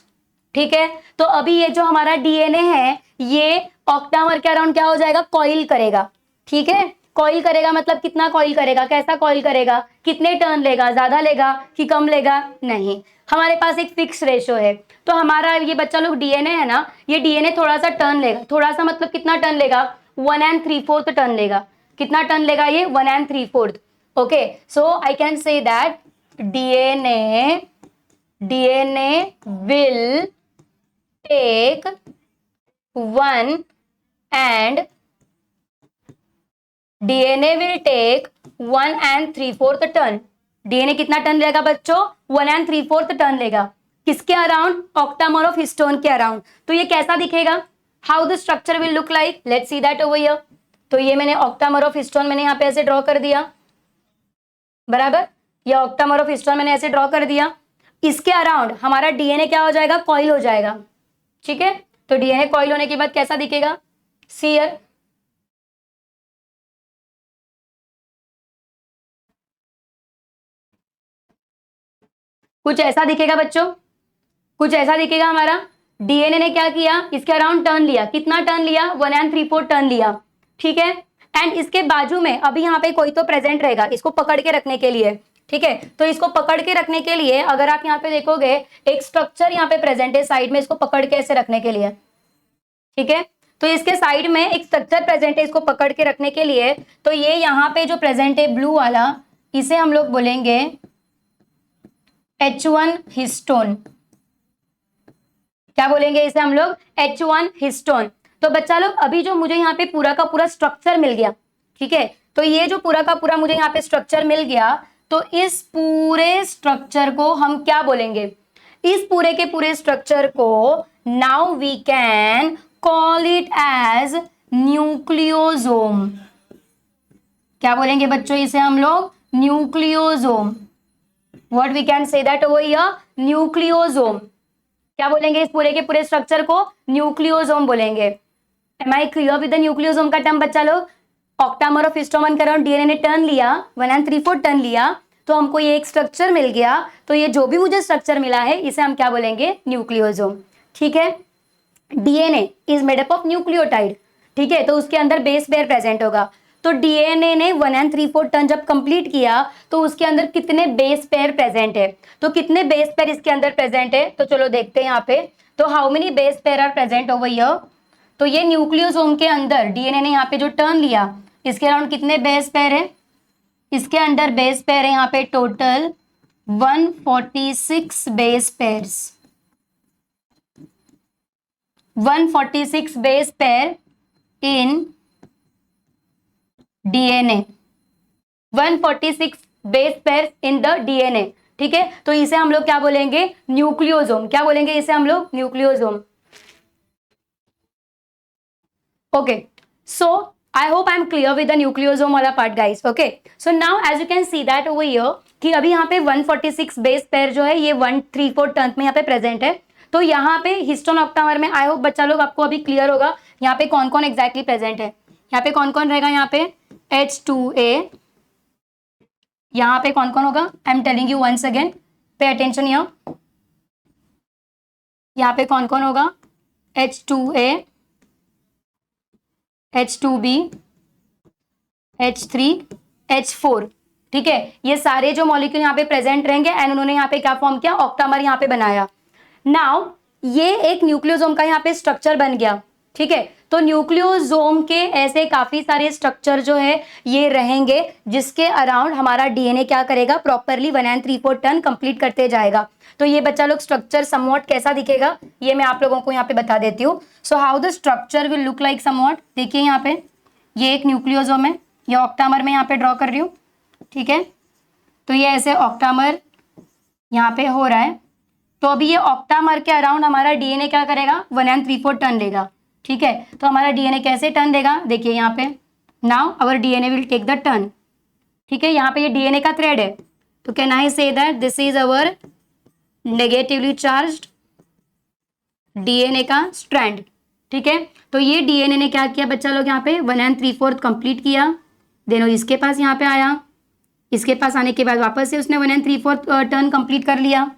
ठीक है। तो अभी ये जो हमारा डीएनए है, ये ऑक्टामर के अराउंड क्या हो जाएगा, कॉइल करेगा, ठीक है। कॉइल करेगा मतलब कितना कॉइल करेगा, कैसा कॉइल करेगा, कितने टर्न लेगा, ज्यादा लेगा कि कम लेगा, नहीं, हमारे पास एक फिक्स रेशो है। तो हमारा ये बच्चा लोग डीएनए है ना, ये डीएनए थोड़ा सा टर्न लेगा। थोड़ा सा मतलब कितना टर्न लेगा, 1 3/4 टर्न लेगा। कितना टर्न लेगा ये, 1 3/4। Okay, so I can say that DNA will take 1 and DNA will take 1 3/4 turn. DNA कितना टर्न लेगा बच्चों, 1 3/4 टर्न लेगा। किसके अराउंड? ऑक्टामर ऑफ हिस्टोन के अराउंड। तो ये कैसा दिखेगा? How the structure will look like, let's see that over here. तो ये मैंने ऑक्टामर ऑफ हिस्टोन मैंने यहाँ पे ऐसे ड्रॉ कर दिया, बराबर। ये ऑक्टामर ऑफ हिस्टोन मैंने ऐसे ड्रॉ कर दिया। इसके अराउंड हमारा डीएनए क्या हो जाएगा? कॉइल हो जाएगा, ठीक है। तो डीएनए कॉइल होने के बाद कैसा दिखेगा? सी हियर, कुछ ऐसा दिखेगा बच्चों, कुछ ऐसा दिखेगा। हमारा डीएनए ने क्या किया? इसके अराउंड टर्न लिया। कितना टर्न लिया? 1 3/4 टर्न लिया, ठीक है। एंड इसके बाजू में अभी यहाँ पे कोई तो प्रेजेंट रहेगा इसको पकड़ के रखने के लिए, ठीक है। तो इसको पकड़ के रखने के लिए अगर आप यहाँ पे देखोगे एक स्ट्रक्चर यहाँ पे प्रेजेंट है साइड में, इसको पकड़ के ऐसे रखने के लिए, ठीक है। तो इसके साइड में एक स्ट्रक्चर प्रेजेंट है इसको पकड़ के रखने के लिए। तो ये यहाँ पे जो प्रेजेंट है ब्लू वाला, इसे हम लोग बोलेंगे H1 हिस्टोन। क्या बोलेंगे इसे हम लोग? H1 histone. तो बच्चा लोग अभी जो मुझे यहाँ पे पूरा का पूरा स्ट्रक्चर मिल गया, ठीक है। तो ये जो पूरा का पूरा मुझे यहाँ पे स्ट्रक्चर मिल गया, तो इस पूरे स्ट्रक्चर को हम क्या बोलेंगे? इस पूरे के पूरे स्ट्रक्चर को now we can call it as nucleosome. क्या बोलेंगे बच्चों इसे हम लोग? Nucleosome. What we can say that over here? Nucleosome. क्या बोलेंगे इस पूरे के पूरे स्ट्रक्चर को? न्यूक्लियोसोम बोलेंगे। Am I clear with the nucleosome का टर्म बच्चा लोग? ऑक्टामर ऑफ हिस्टोन के अराउंड डीएनए ने टर्न लिया, 1 3/4 टर्न लिया, तो हमको ये एक स्ट्रक्चर मिल गया। तो ये जो भी मुझे स्ट्रक्चर मिला है इसे हम क्या बोलेंगे? न्यूक्लियोसोम, ठीक है। DNA is made up of nucleotide, ठीक है। तो उसके अंदर बेस पेयर प्रेजेंट होगा। तो डीएनए ने 1 3/4 टर्न जब कंप्लीट किया तो उसके अंदर कितने बेस पेयर प्रेजेंट है? तो कितने बेस पेयर इसके अंदर प्रेजेंट है? तो चलो देखते हैं यहाँ पे। तो how many base pair are present over here? तो ये न्यूक्लियोसोम के अंदर डीएनए ने यहाँ पे जो टर्न लिया इसके अराउंड कितने बेस पेयर है? इसके अंदर बेस पेयर है यहाँ पे total 146 base pairs. 146 base pair in DNA, 146 base pair in the DNA, ठीक है। तो इसे हम लोग क्या बोलेंगे? न्यूक्लियोसोम। क्या बोलेंगे इसे हम लोग? Nucleosome. Okay, so I hope I am clear with the nucleosome वाला part guys. Okay, so now as you can see that over here कि अभी यहाँ पे 146 बेस पेयर जो है ये 1 3/4 टर्न में यहाँ पे प्रेजेंट है। तो यहाँ पे हिस्टोन ऑक्टामर में आई होप बच्चा लोग आपको अभी क्लियर होगा यहाँ पे कौन कौन एग्जैक्टली प्रेजेंट है। यहाँ पे कौन कौन रहेगा? यहाँ पे H2A, यहाँ पे कौन कौन होगा? I am telling you once again, pay attention here. यहाँ पे कौन कौन होगा? H2A, H2B, H3, H4, ठीक है। ये सारे जो मॉलिक्यूल यहाँ पे प्रेजेंट रहेंगे एंड उन्होंने यहाँ पे क्या फॉर्म किया? ऑक्टामर यहाँ पे बनाया। नाउ ये एक न्यूक्लियोसोम का यहाँ पे स्ट्रक्चर बन गया, ठीक है। तो न्यूक्लियोसोम के ऐसे काफी सारे स्ट्रक्चर जो है ये रहेंगे जिसके अराउंड हमारा डीएनए क्या करेगा? प्रॉपरली 1 3/4 टर्न कंप्लीट करते जाएगा। तो ये बच्चा लोग स्ट्रक्चर समवॉट कैसा दिखेगा ये मैं आप लोगों को यहाँ पे बता देती हूँ। So how the structure will look like somewhat, देखिए यहाँ पे ये एक न्यूक्लियोसोम है, ये ऑक्टामर में यहाँ पे ड्रॉ कर रही हूँ, ठीक है। तो ये ऐसे ऑक्टामर यहाँ पे हो रहा है। तो अभी ये ऑक्टामर के अराउंड हमारा डीएनए क्या करेगा? 1 3/4 टर्न लेगा, ठीक है। तो हमारा डीएनए कैसे टर्न देगा? देखिए यहाँ पे now our DNA will take the turn, ठीक है। यहाँ पे ये डीएनए का थ्रेड है, तो can I say that this is our negatively charged DNA का स्ट्रैंड, ठीक है। तो ये डीएनए ने क्या किया बच्चा लोग? यहाँ पे 1 3/4 कंप्लीट किया, देन इसके पास यहाँ पे आया, इसके पास आने के बाद वापस से उसने 1 3/4 टर्न कंप्लीट कर लिया,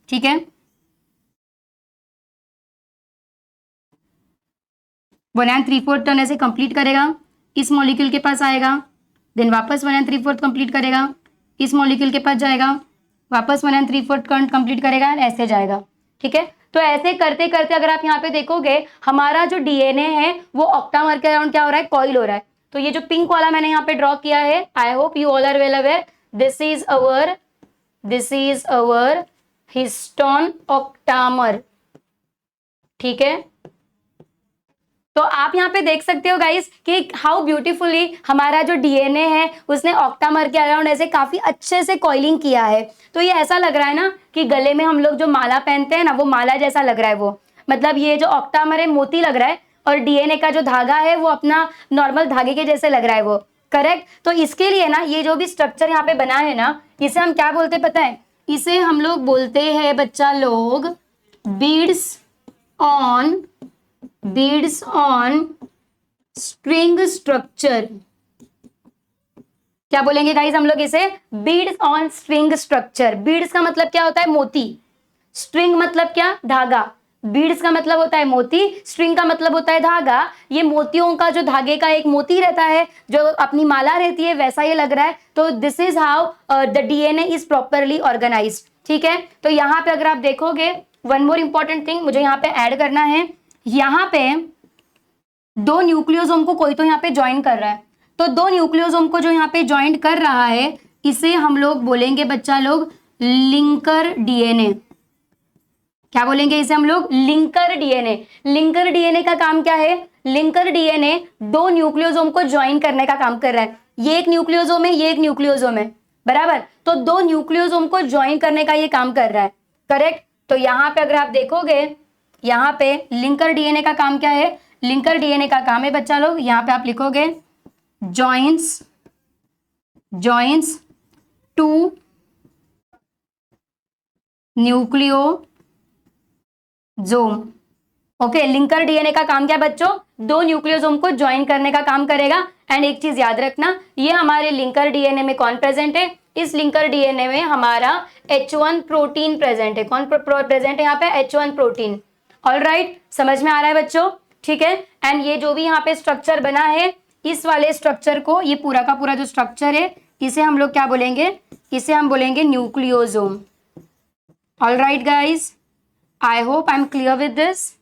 ठीक है। 1 3/4 टर्न ऐसे कंप्लीट करेगा, इस मॉलिक्यूल के पास आएगा, देन वापस 1 3/4 कंप्लीट करेगा, इस मॉलिक्यूल के पास जाएगा, वापस 1 3/4 टर्न कंप्लीट करेगा, ऐसे जाएगा, ठीक है। तो ऐसे करते करते अगर आप यहाँ पे देखोगे हमारा जो डीएनए है वो ऑक्टामर के अराउंड क्या हो रहा है? कॉइल हो रहा है। तो ये जो पिंक वाला मैंने यहाँ पे ड्रॉ किया है, I hope you all are well aware, this is our histone octamer, ठीक है। तो आप यहाँ पे देख सकते हो गाइस कि हाउ ब्यूटीफुली हमारा जो डीएनए है उसने ऑक्टामर के अराउंड ऐसे काफी अच्छे से कॉइलिंग किया है। तो ये ऐसा लग रहा है ना कि गले में हम लोग जो माला पहनते हैं ना, वो माला जैसा लग रहा है। वो मतलब ये जो ऑक्टामर है मोती लग रहा है, और डीएनए का जो धागा है वो अपना नॉर्मल धागे के जैसे लग रहा है वो। करेक्ट। तो इसके लिए ना ये जो भी स्ट्रक्चर यहाँ पे बना है ना, इसे हम क्या बोलते पता है? इसे हम लोग बोलते हैं बच्चा लोग बीड्स ऑन स्ट्रिंग स्ट्रक्चर। क्या बोलेंगे गाइस हम लोग इसे? Beads on string structure. Beads का मतलब क्या होता है? मोती। स्ट्रिंग मतलब क्या? धागा। बीड्स का मतलब होता है मोती, स्ट्रिंग का मतलब होता है धागा। ये मोतियों का जो धागे का एक मोती रहता है, जो अपनी माला रहती है, वैसा ये लग रहा है। तो this is how the DNA is properly organised. ठीक है। तो यहाँ पे अगर आप देखोगे, वन मोर इंपॉर्टेंट थिंग मुझे यहाँ पे ऐड करना है। यहाँ पे दो न्यूक्लियोसोम को कोई तो यहाँ पे ज्वाइन कर रहा है। तो दो न्यूक्लियोसोम को जो यहाँ पे ज्वाइन कर रहा है, इसे हम लोग बोलेंगे बच्चा लोग लिंकर डीएनए। क्या बोलेंगे इसे हम लोग? Linker DNA. लिंकर डीएनए का काम क्या है? लिंकर डीएनए दो न्यूक्लियोसोम को ज्वाइन करने का काम कर रहा है। ये एक न्यूक्लियोसोम है, ये एक न्यूक्लियोसोम है, बराबर। तो दो न्यूक्लियोसोम को ज्वाइन करने का ये काम कर रहा है। करेक्ट। तो यहाँ पे अगर आप देखोगे, यहाँ पे लिंकर डीएनए का काम क्या है? लिंकर डीएनए का काम है बच्चा लोग, यहाँ पे आप लिखोगे joins to nucleosome. Okay. Linker DNA का काम क्या बच्चों? दो न्यूक्लियोसोम को ज्वाइन करने का काम करेगा। एंड एक चीज याद रखना, ये हमारे लिंकर डीएनए में कौन प्रेजेंट है? इस लिंकर डीएनए में हमारा H1 प्रोटीन प्रेजेंट है। कौन प्रेजेंट है यहाँ पे? H1 protein. ऑलराइट, समझ में आ रहा है बच्चों? ठीक है। एंड ये जो भी यहाँ पे स्ट्रक्चर बना है, इस वाले स्ट्रक्चर को, ये पूरा का पूरा जो स्ट्रक्चर है, इसे हम लोग क्या बोलेंगे? इसे हम बोलेंगे nucleosome. Alright guys, I hope I am clear with this.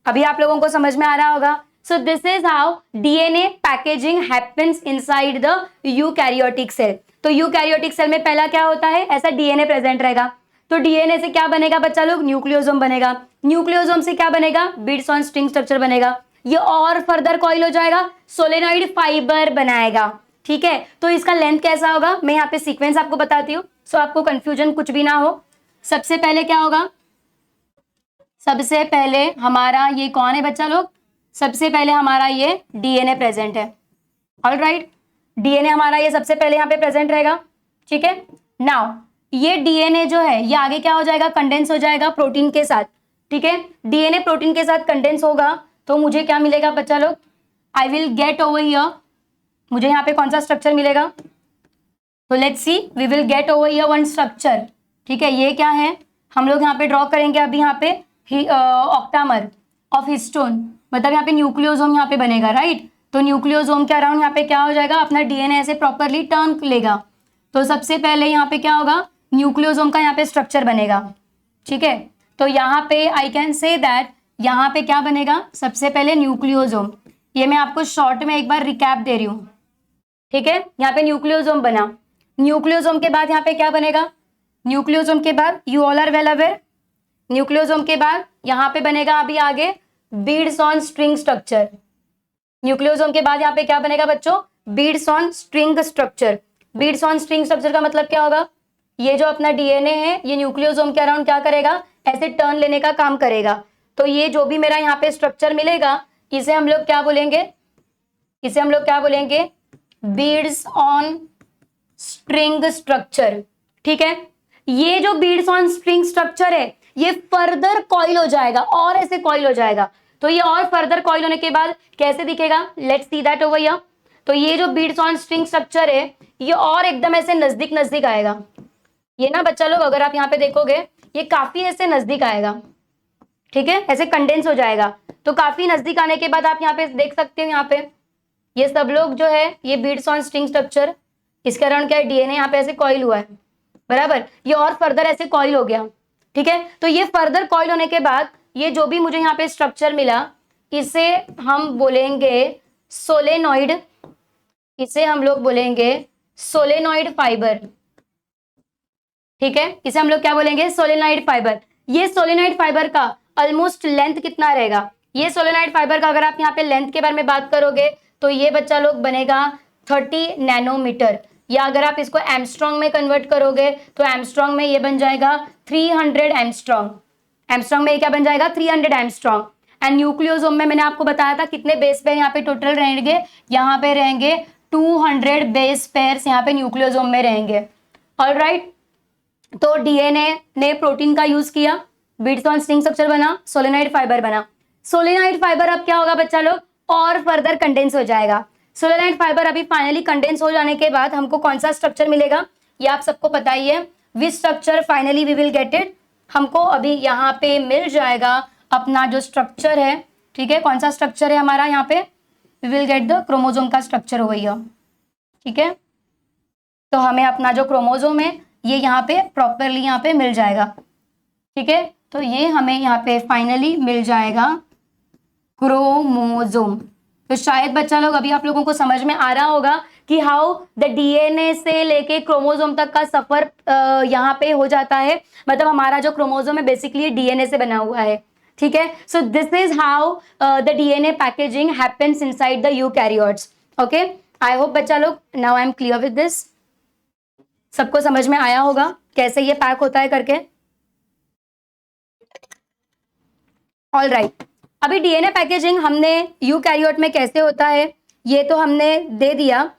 अभी आप लोगों को समझ में आ रहा होगा। So this is how DNA packaging happens inside the eukaryotic cell. तो यूकैरियोटिक सेल में पहला क्या होता है? ऐसा डीएनए प्रेजेंट रहेगा। तो डीएनए से क्या बनेगा बच्चा लोग? न्यूक्लियोसोम बनेगा। न्यूक्लियोसोम से क्या बनेगा? बीड्स ऑन स्ट्रिंग स्ट्रक्चर बनेगा। ये और फर्दर कॉइल हो जाएगा, सोलेनॉइड फाइबर बनाएगा। ठीक है। तो इसका लेंथ कैसा होगा? मैं यहाँ पे सीक्वेंस आपको बताती हूँ, सो आपको कंफ्यूजन कुछ भी ना हो। सबसे पहले क्या होगा? सबसे पहले हमारा ये कौन है बच्चा लोग? सबसे पहले हमारा ये डीएनए प्रेजेंट है। ऑलराइट, डीएनए हमारा ये सबसे पहले यहाँ पे प्रेजेंट रहेगा। ठीक है। नाउ ये डीएनए जो है ये आगे क्या हो जाएगा? कंडेंस हो जाएगा प्रोटीन के साथ। ठीक है। डीएनए प्रोटीन के साथ कंडेंस होगा तो मुझे क्या मिलेगा बच्चा लोग? I will get over here, मुझे यहाँ पे कौन सा स्ट्रक्चर मिलेगा? तो let's see, we will get over here one structure. ठीक है। ये क्या है? हम लोग यहाँ पे ड्रॉ करेंगे अभी यहाँ पे ऑक्टामर ऑफ हिस्टोन, मतलब यहाँ पे न्यूक्लियोसोम यहाँ पे बनेगा। राइट। तो न्यूक्लियोसोम के अराउंड यहाँ पे क्या हो जाएगा? अपना डीएनए ऐसे प्रॉपरली टर्न लेगा। तो सबसे पहले यहाँ पे क्या होगा? न्यूक्लियोसोम का यहाँ पे स्ट्रक्चर बनेगा। ठीक है। तो यहाँ पे आई कैन से दैट यहाँ पे क्या बनेगा? सबसे पहले न्यूक्लियोसोम। ये मैं आपको शॉर्ट में एक बार रिकैप दे रही हूँ। ठीक है। यहाँ पे न्यूक्लियोसोम बना। न्यूक्लियोसोम के बाद यहाँ पे क्या बनेगा? न्यूक्लियोसोम के बाद you all are well aware, nucleosome के बाद यहाँ पे बनेगा अभी आगे beads on string structure. Nucleosome के बाद यहाँ पे क्या बनेगा बच्चों? Beads on string structure. Beads on string structure का मतलब क्या होगा? ये जो अपना डीएनए है ये न्यूक्लियोसोम के अराउंड क्या करेगा? ऐसे टर्न लेने का काम करेगा। तो ये जो भी मेरा यहाँ पे स्ट्रक्चर मिलेगा, इसे हम लोग क्या बोलेंगे? इसे हम लोग क्या बोलेंगे? Beads on string structure. ठीक है। ये जो बीड्स ऑन स्ट्रिंग स्ट्रक्चर है ये फर्दर कॉइल हो जाएगा और ऐसे कॉइल हो जाएगा। तो ये और फर्दर कॉइल होने के बाद कैसे दिखेगा? Let's see that over here. तो ये जो बीड्स ऑन स्ट्रिंग स्ट्रक्चर है ये और एकदम ऐसे नजदीक नजदीक आएगा। ये ना बच्चा लोग अगर आप यहाँ पे देखोगे ये काफी ऐसे नजदीक आएगा। ठीक है। ऐसे कंडेंस हो जाएगा। तो काफी नजदीक आने के बाद आप यहाँ पे देख सकते हो, यहाँ पे ये सब लोग जो है ये बीड्स ऑन स्ट्रिंग स्ट्रक्चर, इसके अराउंड क्या है? डीएनए यहाँ पे ऐसे कॉइल हुआ है, बराबर। ये और फर्दर ऐसे कॉइल हो गया। ठीक है। तो ये फर्दर कॉइल होने के बाद ये जो भी मुझे यहाँ पे स्ट्रक्चर मिला इसे हम बोलेंगे सोलेनॉइड। इसे हम लोग बोलेंगे सोलेनॉइड फाइबर। ठीक है। इसे हम लोग क्या बोलेंगे? Solenoid fibre. ये सोलेनॉइड फाइबर का ऑलमोस्ट लेंथ कितना रहेगा? ये सोलेनाइड फाइबर का अगर आप यहाँ पे लेंथ के बारे में बात करोगे तो ये बच्चा लोग बनेगा 30 नैनोमीटर, या अगर आप इसको एमस्ट्रॉन्ग में कन्वर्ट करोगे तो एमस्ट्रॉन्ग में ये बन जाएगा 300 एमस्ट्रॉन्ग। एमस्ट्रॉन्ग में ये क्या बन जाएगा 300 एमस्ट्रॉन्ग। एंड न्यूक्लियोसोम में मैंने आपको बताया था कितने बेस पेयर यहाँ पे टोटल रहेंगे, यहाँ पे रहेंगे 200 बेस पेयर्स यहाँ पे न्यूक्लियोसोम में रहेंगे। ऑलराइट, तो डीएनए ने प्रोटीन का यूज किया, बिट्स ऑन स्ट्रिंग स्ट्रक्चर बना, सोलेनाइड फाइबर बना। सोलेनाइड फाइबर अब क्या होगा बच्चा लोग, और फर्दर कंडेंस हो जाएगा। सोलेनाइड फाइबर अभी फाइनली कंडेंस हो जाने के बाद हमको कौन सा स्ट्रक्चर मिलेगा, ये आप सबको पता ही है। Which structure finally we will get it, हमको अभी यहाँ पे मिल जाएगा अपना जो स्ट्रक्चर है, ठीक है। कौन सा स्ट्रक्चर है हमारा यहाँ पे, we will get the chromosome का स्ट्रक्चर हो गया, ठीक है। तो हमें अपना जो क्रोमोजोम है ये यहाँ पे प्रॉपरली यहाँ पे मिल जाएगा, ठीक है। तो ये हमें यहाँ पे फाइनली मिल जाएगा क्रोमोजोम। तो शायद बच्चा लोग अभी आप लोगों को समझ में आ रहा होगा कि हाउ द डीएनए से लेके क्रोमोजोम तक का सफर यहाँ पे हो जाता है। मतलब हमारा जो क्रोमोजोम है बेसिकली डीएनए से बना हुआ है, ठीक है। सो this is how the DNA packaging happens inside the eukaryotes. Okay, I hope बच्चा लोग now I am clear with this, सबको समझ में आया होगा कैसे ये पैक होता है करके। ऑल राइट, अभी डीएनए पैकेजिंग हमने यूकैरियोट में कैसे होता है ये तो हमने दे दिया।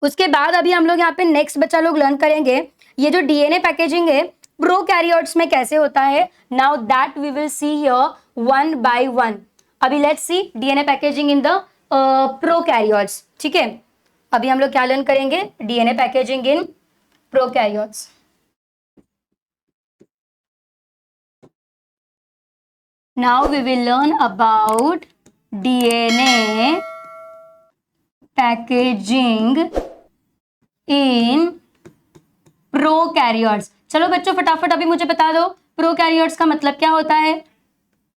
उसके बाद अभी हम लोग यहाँ पे नेक्स्ट बच्चा लोग लर्न करेंगे ये जो डीएनए पैकेजिंग है प्रोकैरियोट्स में कैसे होता है। Now that we will see here one by one. अभी let's see DNA packaging in the prokaryotes, ठीक है। अभी हम लोग क्या लर्न करेंगे, DNA packaging in prokaryotes. Now we will learn about DNA packaging in prokaryotes। चलो बच्चों फटाफट अभी मुझे बता दो प्रोकैरियोट्स का मतलब क्या होता है।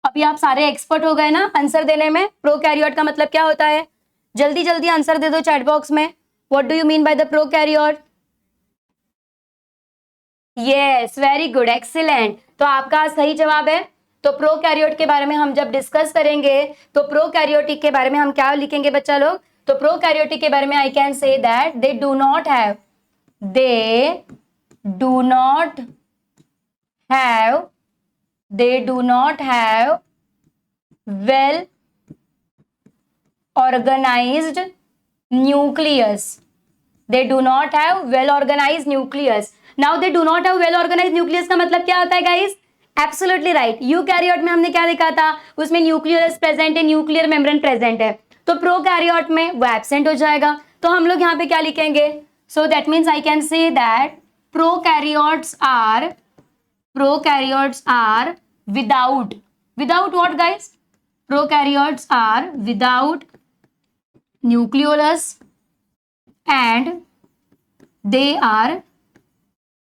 अभी आप सारे एक्सपर्ट हो गए ना आंसर देने में, प्रोकैरियोट का मतलब क्या होता है। जल्दी जल्दी आंसर दे दो चैट बॉक्स में, what do you mean by the prokaryote. Yes, very good, excellent. तो आपका सही जवाब है। तो प्रोकैरियोट के बारे में हम जब डिस्कस करेंगे तो प्रोकैरियोटिक के बारे में हम क्या लिखेंगे बच्चा लोग, तो प्रोकैरियोटिक के बारे में I can say that they do not have well organised nucleus. They do not have well organised nucleus. Now they do not have well organised nucleus का मतलब क्या होता है गाइस, एब्सोल्युटली राइट। यूकैरियोट में हमने क्या देखा था, उसमें न्यूक्लियस प्रेजेंट है, न्यूक्लियर मेम्ब्रेन प्रेजेंट है। तो प्रोकैरियोट में वो एब्सेंट हो जाएगा। तो हम लोग यहाँ पे क्या लिखेंगे, so that means I can say that prokaryotes are without what guys, prokaryotes are without nucleolus and they are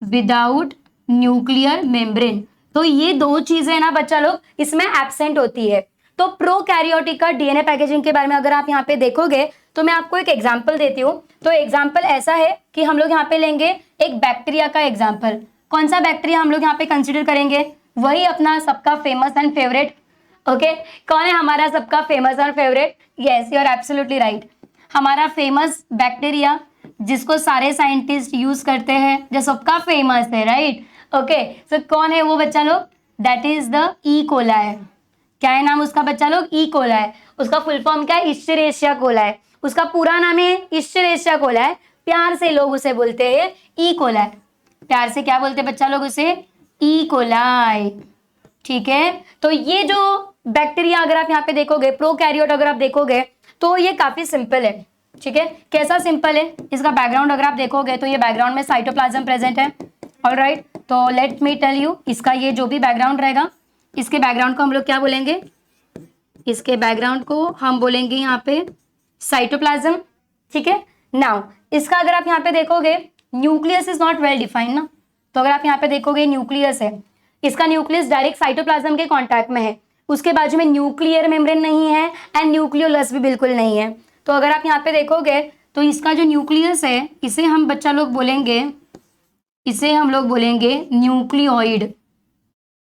without nuclear membrane. तो ये दो चीजें ना बच्चा लोग इसमें एब्सेंट होती है। तो प्रोकैरियोटिक का डीएनए पैकेजिंग के बारे में अगर आप यहाँ पे देखोगे तो मैं आपको एक एग्जांपल देती हूँ। तो एग्जांपल ऐसा है कि हम लोग यहाँ पे लेंगे एक बैक्टीरिया का एग्जांपल। कौन सा बैक्टीरिया हम लोग यहाँ पे कंसिडर करेंगे, वही अपना सबका फेमस एंड फेवरेट। ओके, कौन है हमारा सबका फेमस और favourite, yes you are absolutely right. हमारा फेमस बैक्टीरिया जिसको सारे साइंटिस्ट यूज करते हैं, जो सबका फेमस है, राइट। ओके, सो कौन है वो बच्चा लोग, that is the E coli. क्या है नाम उसका बच्चा लोग, ई कोलाई। उसका फुल फॉर्म क्या है, इश्चरेशिया कोलाई। उसका पूरा नाम है इश्चरेशिया कोलाई, प्यार से लोग उसे बोलते हैं ई कोलाई। प्यार से क्या बोलते हैं बच्चा लोग उसे, ई कोलाई, ठीक है। तो ये जो बैक्टीरिया अगर आप यहाँ पे देखोगे, प्रोकैरियोट अगर आप देखोगे तो ये काफी सिंपल है, ठीक है। कैसा सिंपल है, इसका बैकग्राउंड अगर आप देखोगे तो ये बैकग्राउंड में साइटोप्लाज्म प्रेजेंट है। ऑलराइट, तो लेट मी टेल यू, इसका ये जो भी बैकग्राउंड रहेगा, इसके बैकग्राउंड को हम लोग क्या बोलेंगे, इसके बैकग्राउंड को हम बोलेंगे यहाँ पे साइटोप्लाज्म, ठीक है। नाउ इसका अगर आप यहाँ पे देखोगे nucleus is not well defined ना, तो अगर आप यहाँ पे देखोगे न्यूक्लियस है, इसका न्यूक्लियस डायरेक्ट साइटोप्लाज्म के कॉन्टैक्ट में है, उसके बाजू में न्यूक्लियर मेम्ब्रेन नहीं है एंड न्यूक्लियोलस भी बिल्कुल नहीं है। तो अगर आप यहाँ पे देखोगे तो इसका जो न्यूक्लियस है इसे हम बच्चा लोग बोलेंगे, इसे हम लोग बोलेंगे न्यूक्लियोइड।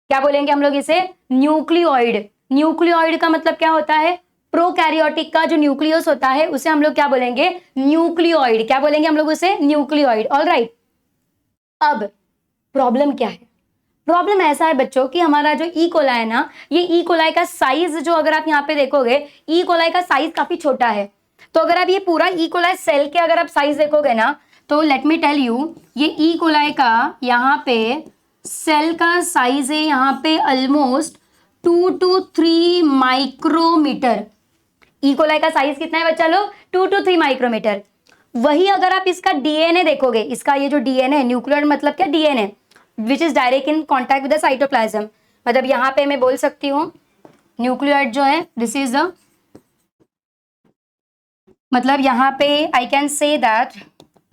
क्या बोलेंगे हम लोग इसे, न्यूक्लियोइड। न्यूक्लियोइड का मतलब क्या होता है? प्रोकैरियोटिक का जो न्यूक्लियस होता है उसे हम लोग क्या बोलेंगे? न्यूक्लियोइड। क्या बोलेंगे हम लोग उसे? न्यूक्लियोइड। ऑलराइट। अब प्रॉब्लम क्या है? प्रॉब्लम ऐसा है बच्चों कि हमारा जो ई कोलाई है ना, ये ई कोलाई का साइज जो अगर आप यहाँ पे देखोगे, ई कोलाई का साइज काफी छोटा है। तो अगर आप ये पूरा ई कोलाई सेल के अगर आप साइज देखोगे ना, तो लेट मी टेल यू, ये ई कोलाई का यहाँ पे सेल का साइज है यहाँ पे almost 2 to 3 micrometre. E coli का साइज कितना है बच्चा लोग? 2 to 3 माइक्रोमीटर। वही अगर आप इसका डीएनए देखोगे, इसका ये जो डीएनए है, न्यूक्लियर मतलब क्या? DNA which is direct in contact with the cytoplasm. मतलब यहाँ पे मैं बोल सकती हूँ न्यूक्लियोइड जो है दिस इज द, मतलब यहाँ पे I can say that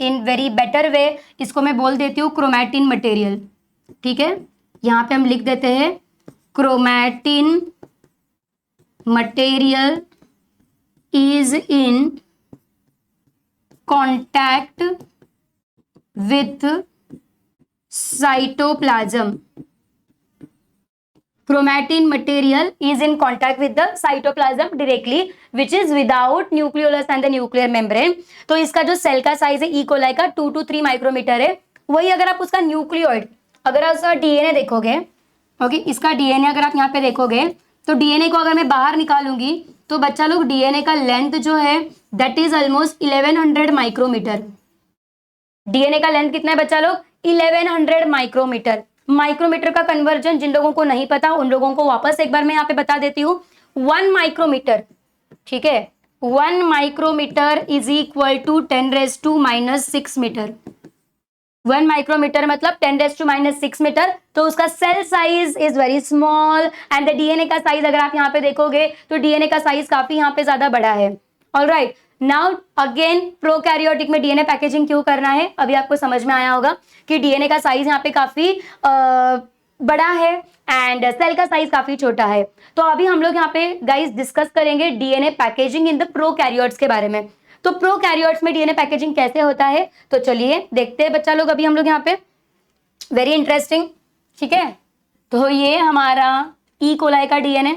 in very better way, इसको मैं बोल देती हूँ क्रोमैटिन मटेरियल। ठीक है, यहाँ पे हम लिख देते हैं chromatin material is in contact with cytoplasm. Chromatin material is in contact with the cytoplasm directly, which is without nucleolus and the nuclear membrane. तो इसका जो सेल का साइज है ई कोलाई का 2 to 3 माइक्रोमीटर है। वही अगर आप उसका न्यूक्लियोइड, अगर आप उसका डीएनए देखोगे, ओके, इसका डीएनए अगर आप यहाँ पे देखोगे, तो डीएनए को अगर मैं बाहर निकालूंगी तो बच्चा लोग डीएनए का लेंथ जो है that is almost 1100 micrometre. DNA का लेंथ कितना है बच्चा लोग? 1100 माइक्रोमीटर। माइक्रोमीटर का कन्वर्जन जिन लोगों को नहीं पता उन लोगों को वापस एक बार मैं यहाँ पे बता देती हूँ। 1 माइक्रोमीटर, ठीक है, 1 micrometre is equal to 10⁻⁻⁶ metre. 1 micrometre मतलब 10⁻⁻⁶ मीटर। तो उसका cell size is very small and the DNA का साइज अगर आप यहाँ पे देखोगे तो डीएनए का साइज काफी यहाँ पे ज्यादा बड़ा है। ऑलराइट, नाउ अगेन प्रोकैरियोटिक में डीएनए पैकेजिंग क्यों करना है, अभी आपको समझ में आया होगा कि डीएनए का साइज यहाँ पे काफी बड़ा है एंड सेल का साइज काफी छोटा है। तो अभी हम लोग यहाँ पे गाइस डिस्कस करेंगे DNA packaging in the prokaryotes के बारे में। तो प्रोकैरियोट्स में डीएनए पैकेजिंग कैसे होता है, तो चलिए देखते हैं बच्चा लोग अभी हम लोग यहाँ पे, वेरी इंटरेस्टिंग। ठीक है, तो ये हमारा ई कोलाई का डीएनए,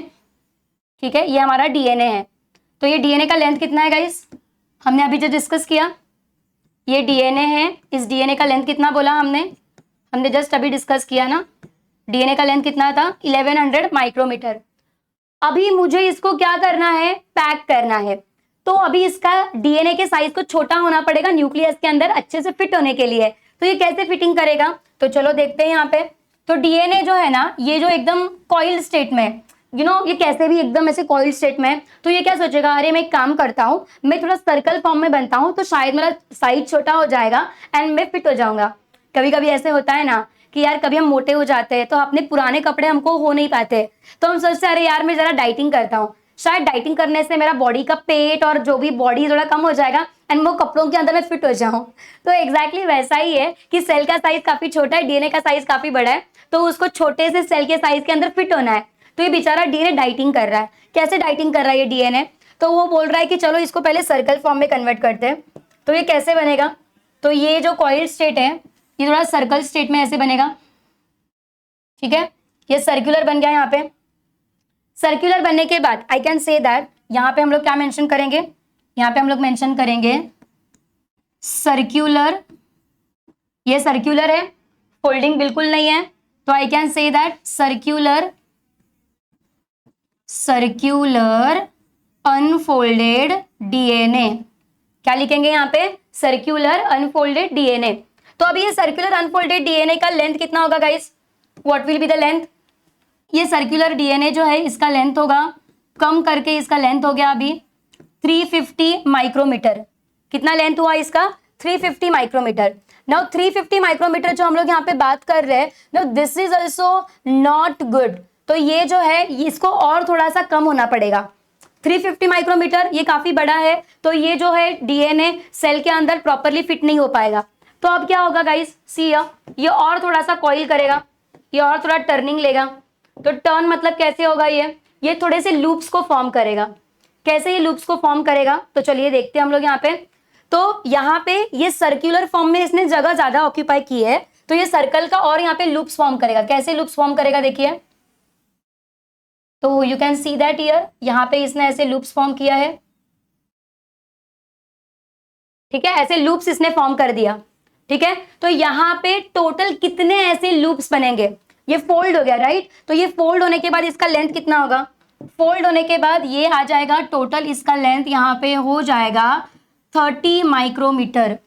ठीक है, ये हमारा डीएनए है। तो ये डीएनए का लेंथ कितना है गाइस? हमने अभी जो डिस्कस किया, ये डीएनए है, इस डीएनए का लेंथ कितना बोला हमने जस्ट अभी डिस्कस किया ना, डीएनए का लेंथ कितना था? 1100 माइक्रोमीटर। अभी मुझे इसको क्या करना है? पैक करना है। तो अभी इसका डीएनए के साइज को छोटा होना पड़ेगा न्यूक्लियस के अंदर अच्छे से फिट होने के लिए। तो ये कैसे फिटिंग करेगा, तो चलो देखते हैं यहाँ पे। तो डीएनए जो है ना, ये जो एकदम कॉइल्ड स्टेट में, ये कैसे भी एकदम ऐसे कॉइल्ड स्टेट में, तो ये क्या सोचेगा, अरे मैं एक काम करता हूँ, मैं थोड़ा सर्कल फॉर्म में बनता हूँ तो शायद मेरा साइज छोटा हो जाएगा एंड मैं फिट हो जाऊंगा। कभी कभी ऐसे होता है ना कि यार कभी हम मोटे हो जाते हैं तो अपने पुराने कपड़े हमको हो नहीं पाते, तो हम सोचते हैं अरे यार मैं जरा डाइटिंग करता हूँ, शायद डाइटिंग करने से मेरा बॉडी का पेट और जो भी बॉडी थोड़ा कम हो जाएगा एंड वो कपड़ों के अंदर मैं फिट हो जाऊं। तो एग्जैक्टली वैसा ही है कि सेल का साइज काफी छोटा है, डीएनए का साइज काफी बड़ा है, तो उसको छोटे से सेल के साइज के अंदर फिट होना है। तो ये बेचारा डीएनए डाइटिंग कर रहा है। कैसे डाइटिंग कर रहा है ये डीएनए, तो वो बोल रहा है कि चलो इसको पहले सर्कल फॉर्म में कन्वर्ट करते हैं। तो ये कैसे बनेगा, तो ये जो कॉइल्ड स्टेट है ये थोड़ा सर्कल स्टेट में ऐसे बनेगा। ठीक है, ये सर्कुलर बन गया। यहाँ पे सर्कुलर बनने के बाद आई कैन से दैट यहाँ पे हम लोग क्या मेंशन करेंगे, यहाँ पे हम लोग मेंशन करेंगे सर्कुलर। ये सर्कुलर है, फोल्डिंग बिल्कुल नहीं है, तो I can say that circular unfolded DNA. क्या लिखेंगे यहाँ पे? Circular unfolded DNA. तो अभी ये सर्कुलर अनफोल्डेड डीएनए का लेंथ कितना होगा guys? What will be the length? ये सर्कुलर डीएनए जो है इसका लेंथ होगा, कम करके इसका लेंथ हो गया अभी 350 माइक्रोमीटर। कितना लेंथ हुआ इसका? 350 माइक्रोमीटर। नाउ 350 माइक्रोमीटर जो हम लोग यहाँ पे बात कर रहे हैं, now this is also not good. तो ये जो है इसको और थोड़ा सा कम होना पड़ेगा। 350 माइक्रोमीटर ये काफी बड़ा है, तो ये जो है डीएनए सेल के अंदर प्रॉपरली फिट नहीं हो पाएगा। तो अब क्या होगा गाइस, सी ये और थोड़ा सा कॉइल करेगा, ये और थोड़ा टर्निंग लेगा। तो टर्न मतलब कैसे होगा, ये थोड़े से लूप्स को फॉर्म करेगा। कैसे ये लूप्स को फॉर्म करेगा, तो चलिए देखते हैं हम लोग यहाँ पे। तो यहाँ पे ये सर्कुलर फॉर्म में इसने जगह ज्यादा ऑक्यूपाई की है, तो ये सर्कल का और यहाँ पे लूप्स फॉर्म करेगा। कैसे लूप्स फॉर्म करेगा देखिए, तो you can see that here, यहाँ पे इसने ऐसे लूप्स फॉर्म किया है, ठीक है, ऐसे लूप्स इसने फॉर्म कर दिया, ठीक है। तो यहाँ पे टोटल कितने ऐसे लूप्स बनेंगे, ये फोल्ड हो गया, राइट। तो ये फोल्ड होने के बाद इसका लेंथ कितना होगा, फोल्ड होने के बाद ये आ जाएगा, टोटल इसका लेंथ यहाँ पे हो जाएगा 30 माइक्रोमीटर।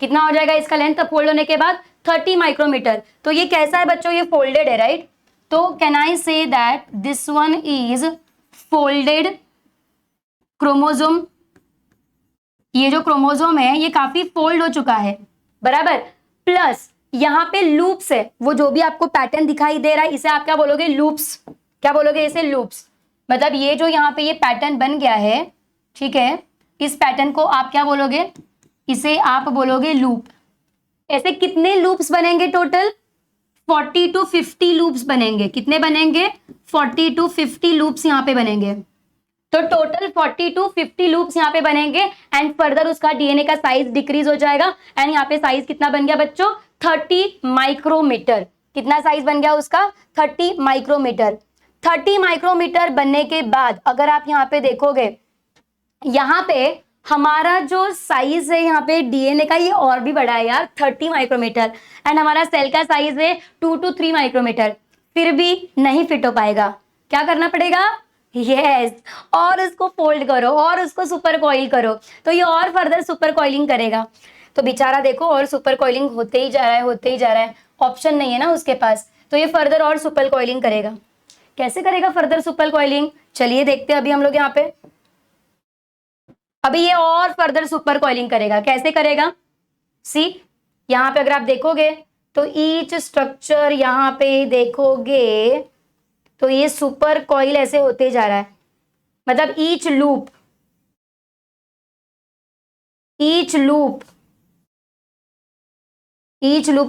कितना हो जाएगा इसका लेंथ फोल्ड होने के बाद, 30 माइक्रोमीटर। तो ये कैसा है बच्चों, ये फोल्डेड है, राइट। तो can I say that this one is folded chromosome. ये जो क्रोमोसोम है ये काफी फोल्ड हो चुका है, बराबर। प्लस यहाँ पे लूप्स है, वो जो भी आपको पैटर्न दिखाई दे रहा है इसे आप क्या बोलोगे, लूप्स। क्या बोलोगे इसे, लूप्स। मतलब ये जो यहाँ पे ये पैटर्न बन गया है, ठीक है, इस पैटर्न को आप क्या बोलोगे, इसे आप बोलोगे लूप। ऐसे कितने लूप्स बनेंगे टोटल, 40 to 50 लूप्स बनेंगे। कितने बनेंगे, 40 to 50 लूप्स यहाँ पे बनेंगे। तो टोटल 40 to 50 लूप्स यहाँ पे बनेंगे एंड फर्दर उसका डीएनए का साइज डिक्रीज हो जाएगा एंड यहाँ पे साइज कितना बन गया बच्चों, 30 माइक्रोमीटर। कितना साइज बन गया उसका, 30 माइक्रोमीटर। 30 माइक्रोमीटर बनने के बाद अगर आप यहाँ पे देखोगे, यहाँ पे हमारा जो साइज है यहाँ पे डीएनए का ये और भी बड़ा है यार, 30 माइक्रोमीटर एंड हमारा सेल का साइज है 2 to 3 माइक्रोमीटर। फिर भी नहीं फिट हो पाएगा, क्या करना पड़ेगा, यस, और उसको फोल्ड करो और उसको सुपर कॉइल करो, तो ये और फर्दर सुपर कॉइलिंग करेगा। तो बेचारा देखो और सुपर कॉइलिंग होते ही जा रहा है, होते ही जा रहा है, ऑप्शन नहीं है ना उसके पास, तो ये फर्दर और सुपर कॉइलिंग करेगा। कैसे करेगा फर्दर सुपर कॉइलिंग, चलिए देखते हैं अभी हम लोग यहाँ पे। अभी ये और फर्दर सुपर कॉइलिंग करेगा, कैसे करेगा, सी यहाँ पे अगर आप देखोगे तो ईच स्ट्रक्चर यहाँ पे देखोगे तो ये सुपर कॉइल ऐसे होते जा रहा है, मतलब ईच लूप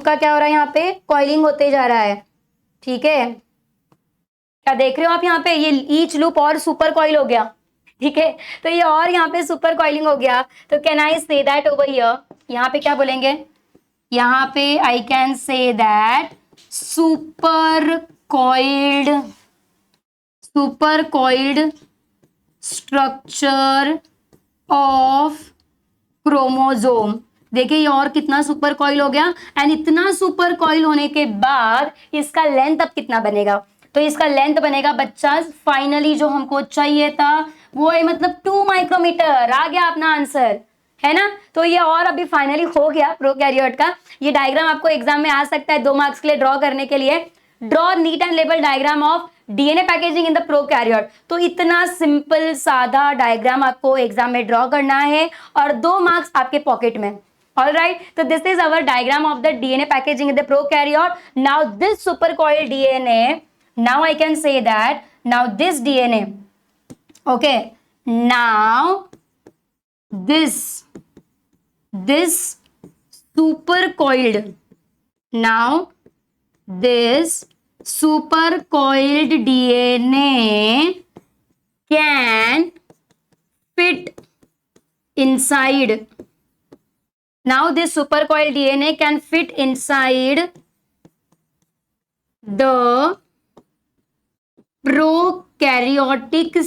का क्या हो रहा है, यहाँ पे कॉइलिंग होते जा रहा है, ठीक है। क्या देख रहे हो आप यहाँ पे, ये ईच लूप और सुपर कॉइल हो गया, ठीक है। तो ये और यहाँ पे सुपर कॉइलिंग हो गया। तो कैन आई से दैट ओवर हियर, यहाँ पे क्या बोलेंगे, यहाँ पे I can say that super coiled structure of chromosome. देखिए ये और कितना सुपर कॉइल हो गया एंड इतना सुपर कॉइल होने के बाद इसका लेंथ अब कितना बनेगा, तो इसका लेंथ बनेगा बच्चा, फाइनली जो हमको चाहिए था वो है मतलब 2 माइक्रोमीटर। आ गया अपना आंसर, है ना। तो ये और अभी फाइनली हो गया प्रोकैरियोट का। ये डायग्राम आपको एग्जाम में आ सकता है 2 मार्क्स के लिए ड्रॉ करने के लिए, draw neat and label diagram of DNA packaging in the prokaryote. तो इतना सिंपल सादा डायग्राम आपको एग्जाम में ड्रॉ करना है और 2 मार्क्स आपके पॉकेट में। All right, so this is our diagram of the DNA packaging in the prokaryote. Now this supercoiled DNA, now I can say that now this DNA, okay, now this supercoiled, now this supercoiled DNA can fit inside. Now this supercoiled DNA can fit inside the prokaryotic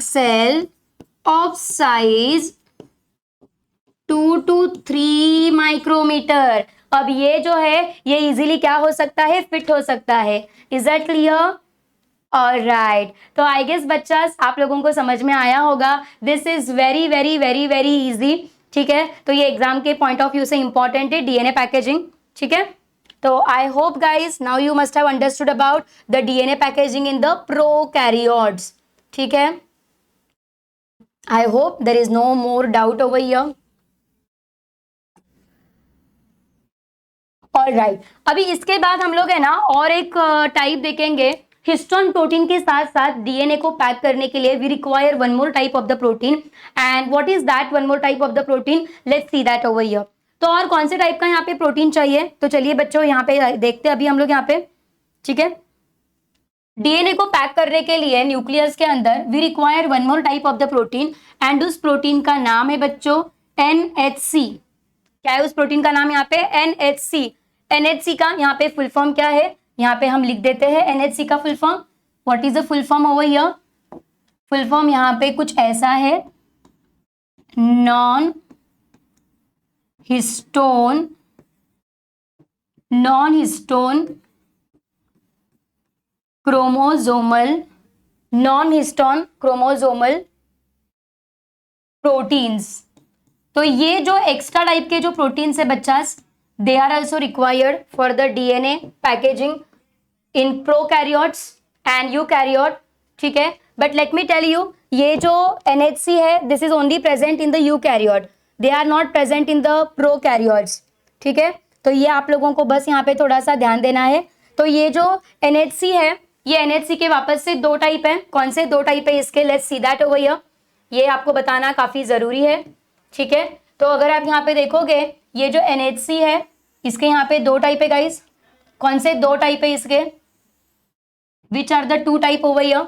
cell of size 2 to 3 micrometre. अब ये जो है ये easily क्या हो सकता है, fit हो सकता है। Is that clear? ऑलराइट, तो आई गेस बच्चा आप लोगों को समझ में आया होगा। This is very very very very easy, ठीक है। तो ये एग्जाम के पॉइंट ऑफ व्यू से इंपॉर्टेंट है डीएनए पैकेजिंग, ठीक है। तो I hope guys now you must have understood about the DNA packaging in the prokaryotes, ठीक है। I hope there is no more doubt over here. Alright, अभी इसके बाद हम लोग है ना और एक टाइप देखेंगे। हिस्टोन प्रोटीन के साथ साथ डीएनए को पैक करने के लिए we require one more type of the protein, and what is that one more type of the protein, let's see that over here. तो और कौन से टाइप का यहाँ पे प्रोटीन चाहिए, तो चलिए बच्चों यहाँ पे देखते हैं अभी हम लोग यहाँ पे, ठीक है। डीएनए को पैक करने के लिए न्यूक्लियस के अंदर we require one more type of the protein एंड उस प्रोटीन का नाम है बच्चों NHC। क्या है उस प्रोटीन का नाम यहाँ पे, NHC। NHC का यहाँ पे फुल फॉर्म क्या है, यहाँ पे हम लिख देते हैं NHC का full form. What is the full form over here? Full form यहाँ पे कुछ ऐसा है, नॉन हिस्टोन क्रोमोसोमल प्रोटीन्स. तो ये जो एक्स्ट्रा टाइप के जो प्रोटीन्स है बच्चा, they are also required for the DNA packaging in prokaryotes and eukaryote. ठीक है, but let me tell you, ये जो NHC है this is only present in the eukaryote, they are not present in the prokaryotes. ठीक है, तो ये आप लोगों को बस यहाँ पे थोड़ा सा ध्यान देना है. तो ये जो NHC है, ये NHC के वापस से दो टाइप है. कौन से दो टाइप है इसके? Let's see that over here. ये आपको बताना काफी जरूरी है. ठीक है, तो अगर आप यहाँ पे देखोगे ये जो NHC है इसके यहाँ पे दो टाइप है गाइस. कौन से दो टाइप है इसके? Which are the two type over here?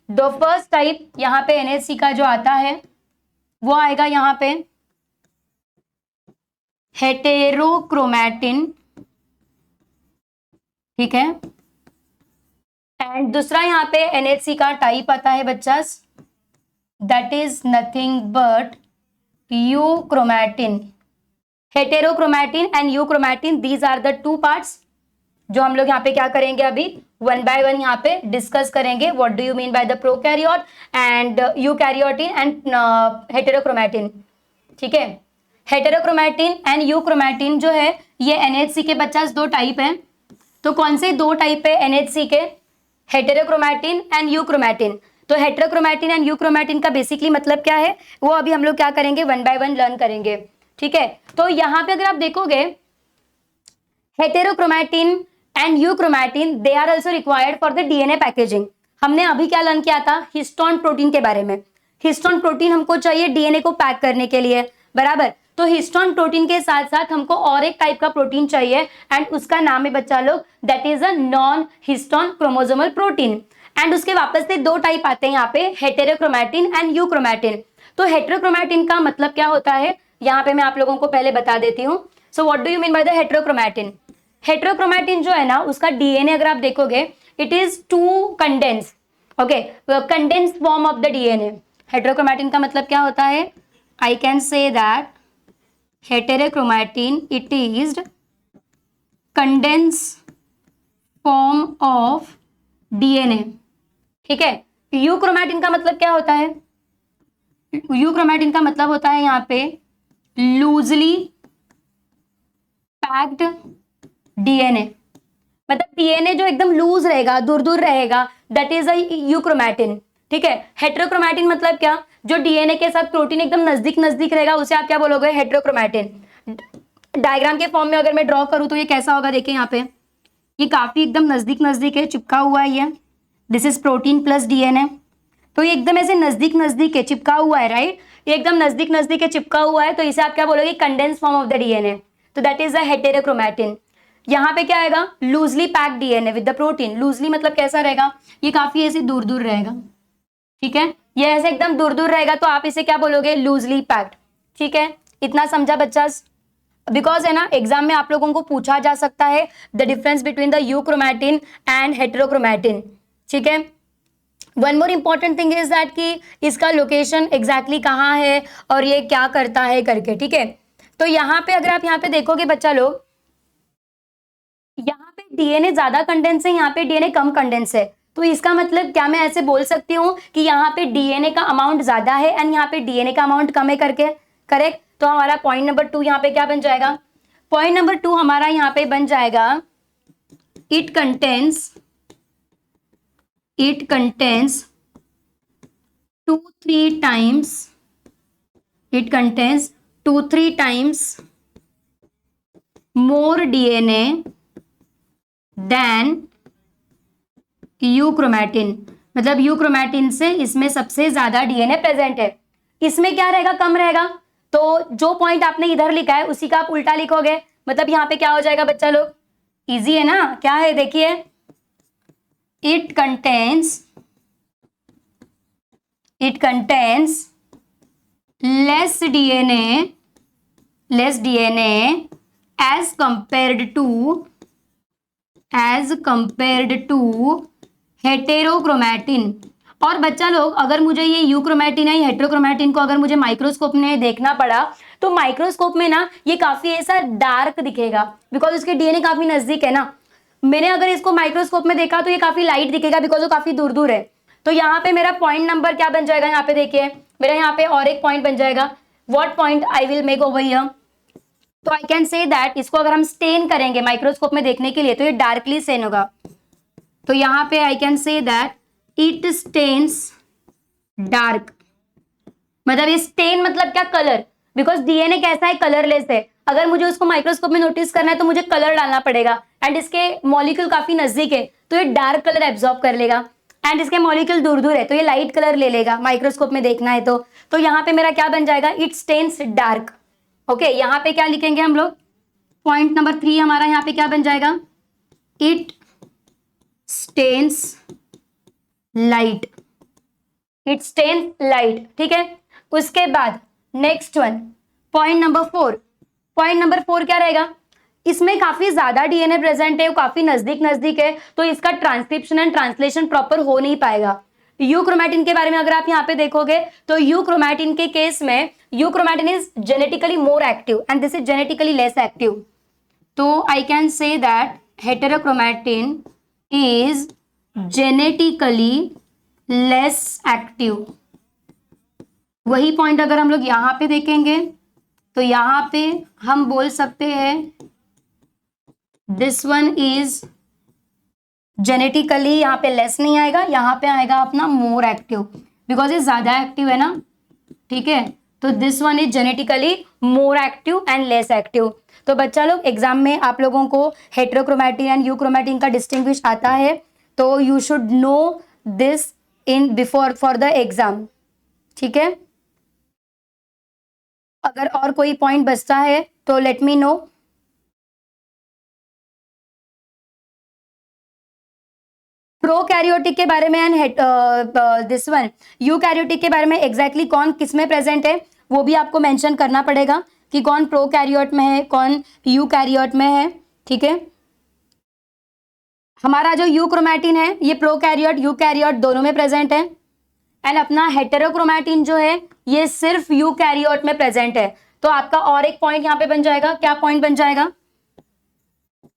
The first type यहाँ पे NHC का जो आता है वो आएगा यहाँ पे हेटेरोक्रोमैटिन. ठीक है, एंड दूसरा यहाँ पे NHC का टाइप आता है बच्चा, that is nothing but euchromatin. Heterochromatin and euchromatin, these are the two parts जो हम लोग यहाँ पे क्या करेंगे, अभी वन बाय वन यहाँ पे डिस्कस करेंगे. What do you mean by the prokaryote and euchromatin and heterochromatin. ठीक है, हेटेरोक्रोमैटिन एंड यूक्रोमैटिन जो है ये NHC के बच्चा दो टाइप हैं. तो कौन से दो टाइप है NHC के? Heterochromatin and euchromatin. तो हेटेरोक्रोमैटिन एंड यूक्रोमैटिन का बेसिकली मतलब क्या है वो अभी हम लोग क्या करेंगे, वन बाय वन लर्न करेंगे. ठीक है, तो यहाँ पे अगर आप देखोगे heterochromatin and euchromatin they are also required for the DNA packaging. हमने अभी क्या लर्न किया था? हिस्टोन प्रोटीन के बारे में. हिस्टोन प्रोटीन हमको चाहिए DNA को पैक करने के लिए, बराबर. तो हिस्टोन प्रोटीन के साथ साथ हमको और एक टाइप का प्रोटीन चाहिए एंड उसका नाम है बच्चा लोग, that is a non histone chromosomal protein. And उसके वापस से दो टाइप आते हैं यहाँ पे, हेटेरोक्रोमैटिन एंड यूक्रोमैटिन. तो हेटेरोक्रोमैटिन का मतलब क्या होता है यहाँ पे मैं आप लोगों को पहले बता देती हूँ. So what do you mean by the heterochromatin? Heterochromatin जो है ना उसका DNA अगर आप देखोगे it is too condense. Okay, condense form of the DNA. हेटेरोक्रोमैटिन का मतलब क्या होता है? I can say that heterochromatin it is condensed form of DNA. ठीक है, यूक्रोमैटिन का मतलब क्या होता है? यूक्रोमैटिन का मतलब होता है यहाँ पे लूजली पैक्ड DNA. मतलब DNA जो एकदम लूज रहेगा, दूर दूर रहेगा, दैट इज अ यूक्रोमैटिन. ठीक है, हेटेरोक्रोमैटिन मतलब क्या? जो DNA के साथ प्रोटीन एकदम नजदीक नजदीक रहेगा उसे आप क्या बोलोगे? हेटेरोक्रोमैटिन. डायग्राम के फॉर्म में अगर मैं ड्रॉ करूं तो ये कैसा होगा? देखिए यहाँ पे ये काफी एकदम नजदीक नजदीक है, चिपका हुआ है ये. This is protein plus DNA. तो ये एकदम ऐसे नजदीक नजदीक है, चिपका हुआ है, राइट. ये एकदम नजदीक नजदीक है, चिपका हुआ है, तो इसे आप क्या बोलोगे? Condense form of the DNA. तो दैट इज द हेटेरोक्रोमैटिन. यहाँ पे क्या आएगा? Loosely packed DNA with the protein. Loosely मतलब कैसा रहेगा? ये काफी ऐसे दूर दूर रहेगा. ठीक है, ये ऐसे एकदम दूर दूर रहेगा तो आप इसे क्या बोलोगे? Loosely packed. ठीक है, इतना समझा बच्चा? बिकॉज है ना एग्जाम में आप लोगों को पूछा जा सकता है the difference between the euchromatin and heterochromatin. ठीक है, one more important thing is that कि इसका लोकेशन एग्जैक्टली कहाँ है और ये क्या करता है करके. ठीक है, तो यहाँ पे अगर आप यहाँ पे देखोगे बच्चा लोग, यहाँ पे DNA ज्यादा कंडेंस है, यहाँ पे DNA कम कंडेंस है. तो इसका मतलब क्या मैं ऐसे बोल सकती हूँ कि यहाँ पे DNA का अमाउंट ज्यादा है एंड यहाँ पे DNA का अमाउंट कम है करके? करेक्ट. तो हमारा पॉइंट नंबर 2 यहाँ पे क्या बन जाएगा? पॉइंट नंबर 2 हमारा यहाँ पे बन जाएगा it contains 2-3 times more DNA than euchromatin. मतलब यूक्रोमैटिन से इसमें सबसे ज्यादा DNA प्रेजेंट है. इसमें क्या रहेगा? कम रहेगा. तो जो पॉइंट आपने इधर लिखा है उसी का आप उल्टा लिखोगे. मतलब यहाँ पे क्या हो जाएगा बच्चा लोग? इजी है ना? क्या है देखिए, it contains less DNA as compared to heterochromatin. और बच्चा लोग, अगर मुझे ये यूक्रोमैटिन है, हेटेरोक्रोमैटिन को अगर मुझे माइक्रोस्कोप में देखना पड़ा तो माइक्रोस्कोप में ना ये काफी ऐसा डार्क दिखेगा, बिकॉज उसके डीएनए काफी नजदीक है ना। मैंने अगर इसको माइक्रोस्कोप में देखा तो ये काफी लाइट दिखेगा, बिकॉज वो काफी दूर दूर है। तो यहाँ पे मेरा पॉइंट नंबर क्या बन जाएगा, यहाँ पे देखिए मेरा यहाँ पे और एक पॉइंट बन जाएगा। What point I will make over here, तो आई कैन से दैट इसको अगर हम स्टेन करेंगे माइक्रोस्कोप में देखने के लिए तो ये डार्कली स्टेन होगा। तो यहाँ पे I can say that it stains dark. मतलब ये स्टेन मतलब क्या, कलर, बिकॉज डीएनए कैसा है, कलरलेस है। अगर मुझे उसको माइक्रोस्कोप में नोटिस करना है तो मुझे कलर डालना पड़ेगा, एंड इसके मॉलिक्यूल काफी नजदीक है तो ये डार्क कलर एब्जॉर्ब कर लेगा, एंड इसके मॉलिक्यूल दूर दूर है तो ये लाइट कलर ले लेगा माइक्रोस्कोप में देखना है तो यहाँ पे मेरा क्या बन जाएगा, इट स्टेन्स डार्क। ओके, यहाँ पे क्या लिखेंगे हम लोग, पॉइंट नंबर 3 हमारा यहाँ पे क्या बन जाएगा, it stains light, it stains light. ठीक है, उसके बाद next one, point number 4। Point number 4 क्या रहेगा, इसमें काफी ज्यादा डीएनए प्रेजेंट है, काफी नजदीक है, तो इसका ट्रांसक्रिप्शन एंड ट्रांसलेशन प्रॉपर हो नहीं पाएगा। यूक्रोमैटिन के बारे में अगर आप यहाँ पे देखोगे तो यूक्रोमैटिन के केस में euchromatin is genetically more active and this is genetically less active. तो I can say that heterochromatin is genetically less active. वही पॉइंट अगर हम लोग यहाँ पे देखेंगे तो यहाँ पे हम बोल सकते हैं दिस वन इज जेनेटिकली, यहाँ पे लेस नहीं आएगा, यहाँ पे आएगा अपना मोर एक्टिव, बिकॉज ये ज्यादा एक्टिव है ना। ठीक है, तो this one is genetically more active and less active. तो बच्चा लोग एग्जाम में आप लोगों को हेटेरोक्रोमैटिन एंड यूक्रोमैटिन का डिस्टिंग्विश आता है, तो you should know this in before for the exam. ठीक है, अगर और कोई पॉइंट बचता है तो लेट मी नो। प्रोकैरियोटिक के बारे में एंड दिस वन यूकैरियोटिक के बारे में एग्जैक्टली कौन किस में प्रेजेंट है वो भी आपको मेंशन करना पड़ेगा कि कौन प्रोकैरियोट में है, कौन यूकैरियोट में है। ठीक है, हमारा जो यूक्रोमैटिन है ये प्रोकैरियोट यूकैरियोट दोनों में प्रेजेंट है, एंड अपना हेटेरोक्रोमैटिन जो है ये सिर्फ यूकैरियोट में प्रेजेंट है। तो आपका और एक पॉइंट यहाँ पे बन जाएगा, क्या पॉइंट बन जाएगा,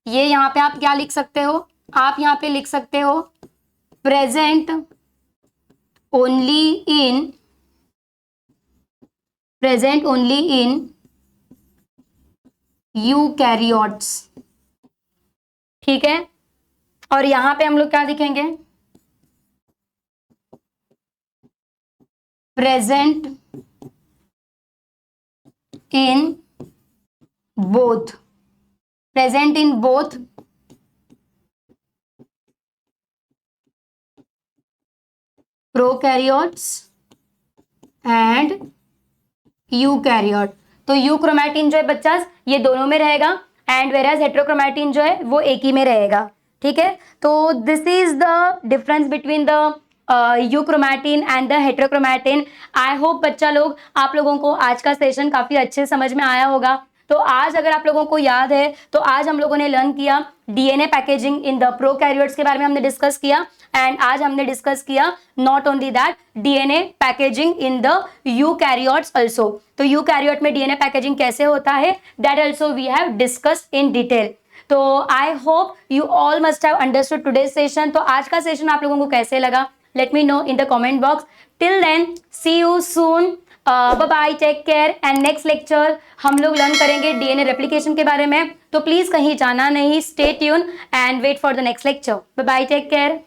ये यहाँ पे आप क्या लिख सकते हो, आप यहाँ पे लिख सकते हो प्रेजेंट ओनली इन यूकैरियोट्स। ठीक है, और यहां पे हम लोग क्या लिखेंगे, present in both prokaryotes and eukaryote. तो यूक्रोमैटिन जो है बच्चा ये दोनों में रहेगा, एंड वेराज हेटेरोक्रोमैटिन जो है वो एक ही में रहेगा। ठीक है, तो this is the difference between the euchromatin and the heterochromatin. I hope बच्चा लोग आप लोगों को आज का सेशन काफी अच्छे समझ में आया होगा। तो आज अगर आप लोगों को याद है तो आज हम लोगों ने लर्न किया DNA packaging in the prokaryotes के बारे में हमने डिस्कस किया, एंड आज हमने डिस्कस किया not only that DNA packaging in the eukaryotes also. तो यूकैरियोट में डीएनए पैकेजिंग कैसे होता है that also we have discussed in detail. तो I hope you all must have understood today's session. तो आज का सेशन आप लोगों को कैसे लगा, let me know in the comment box. Till then see you soon, bye bye, take care, and next lecture हम लोग लर्न करेंगे डीएनए रेप्लिकेशन के बारे में। तो प्लीज कहीं जाना नहीं, stay tune and wait for the next lecture. Bye bye, take care.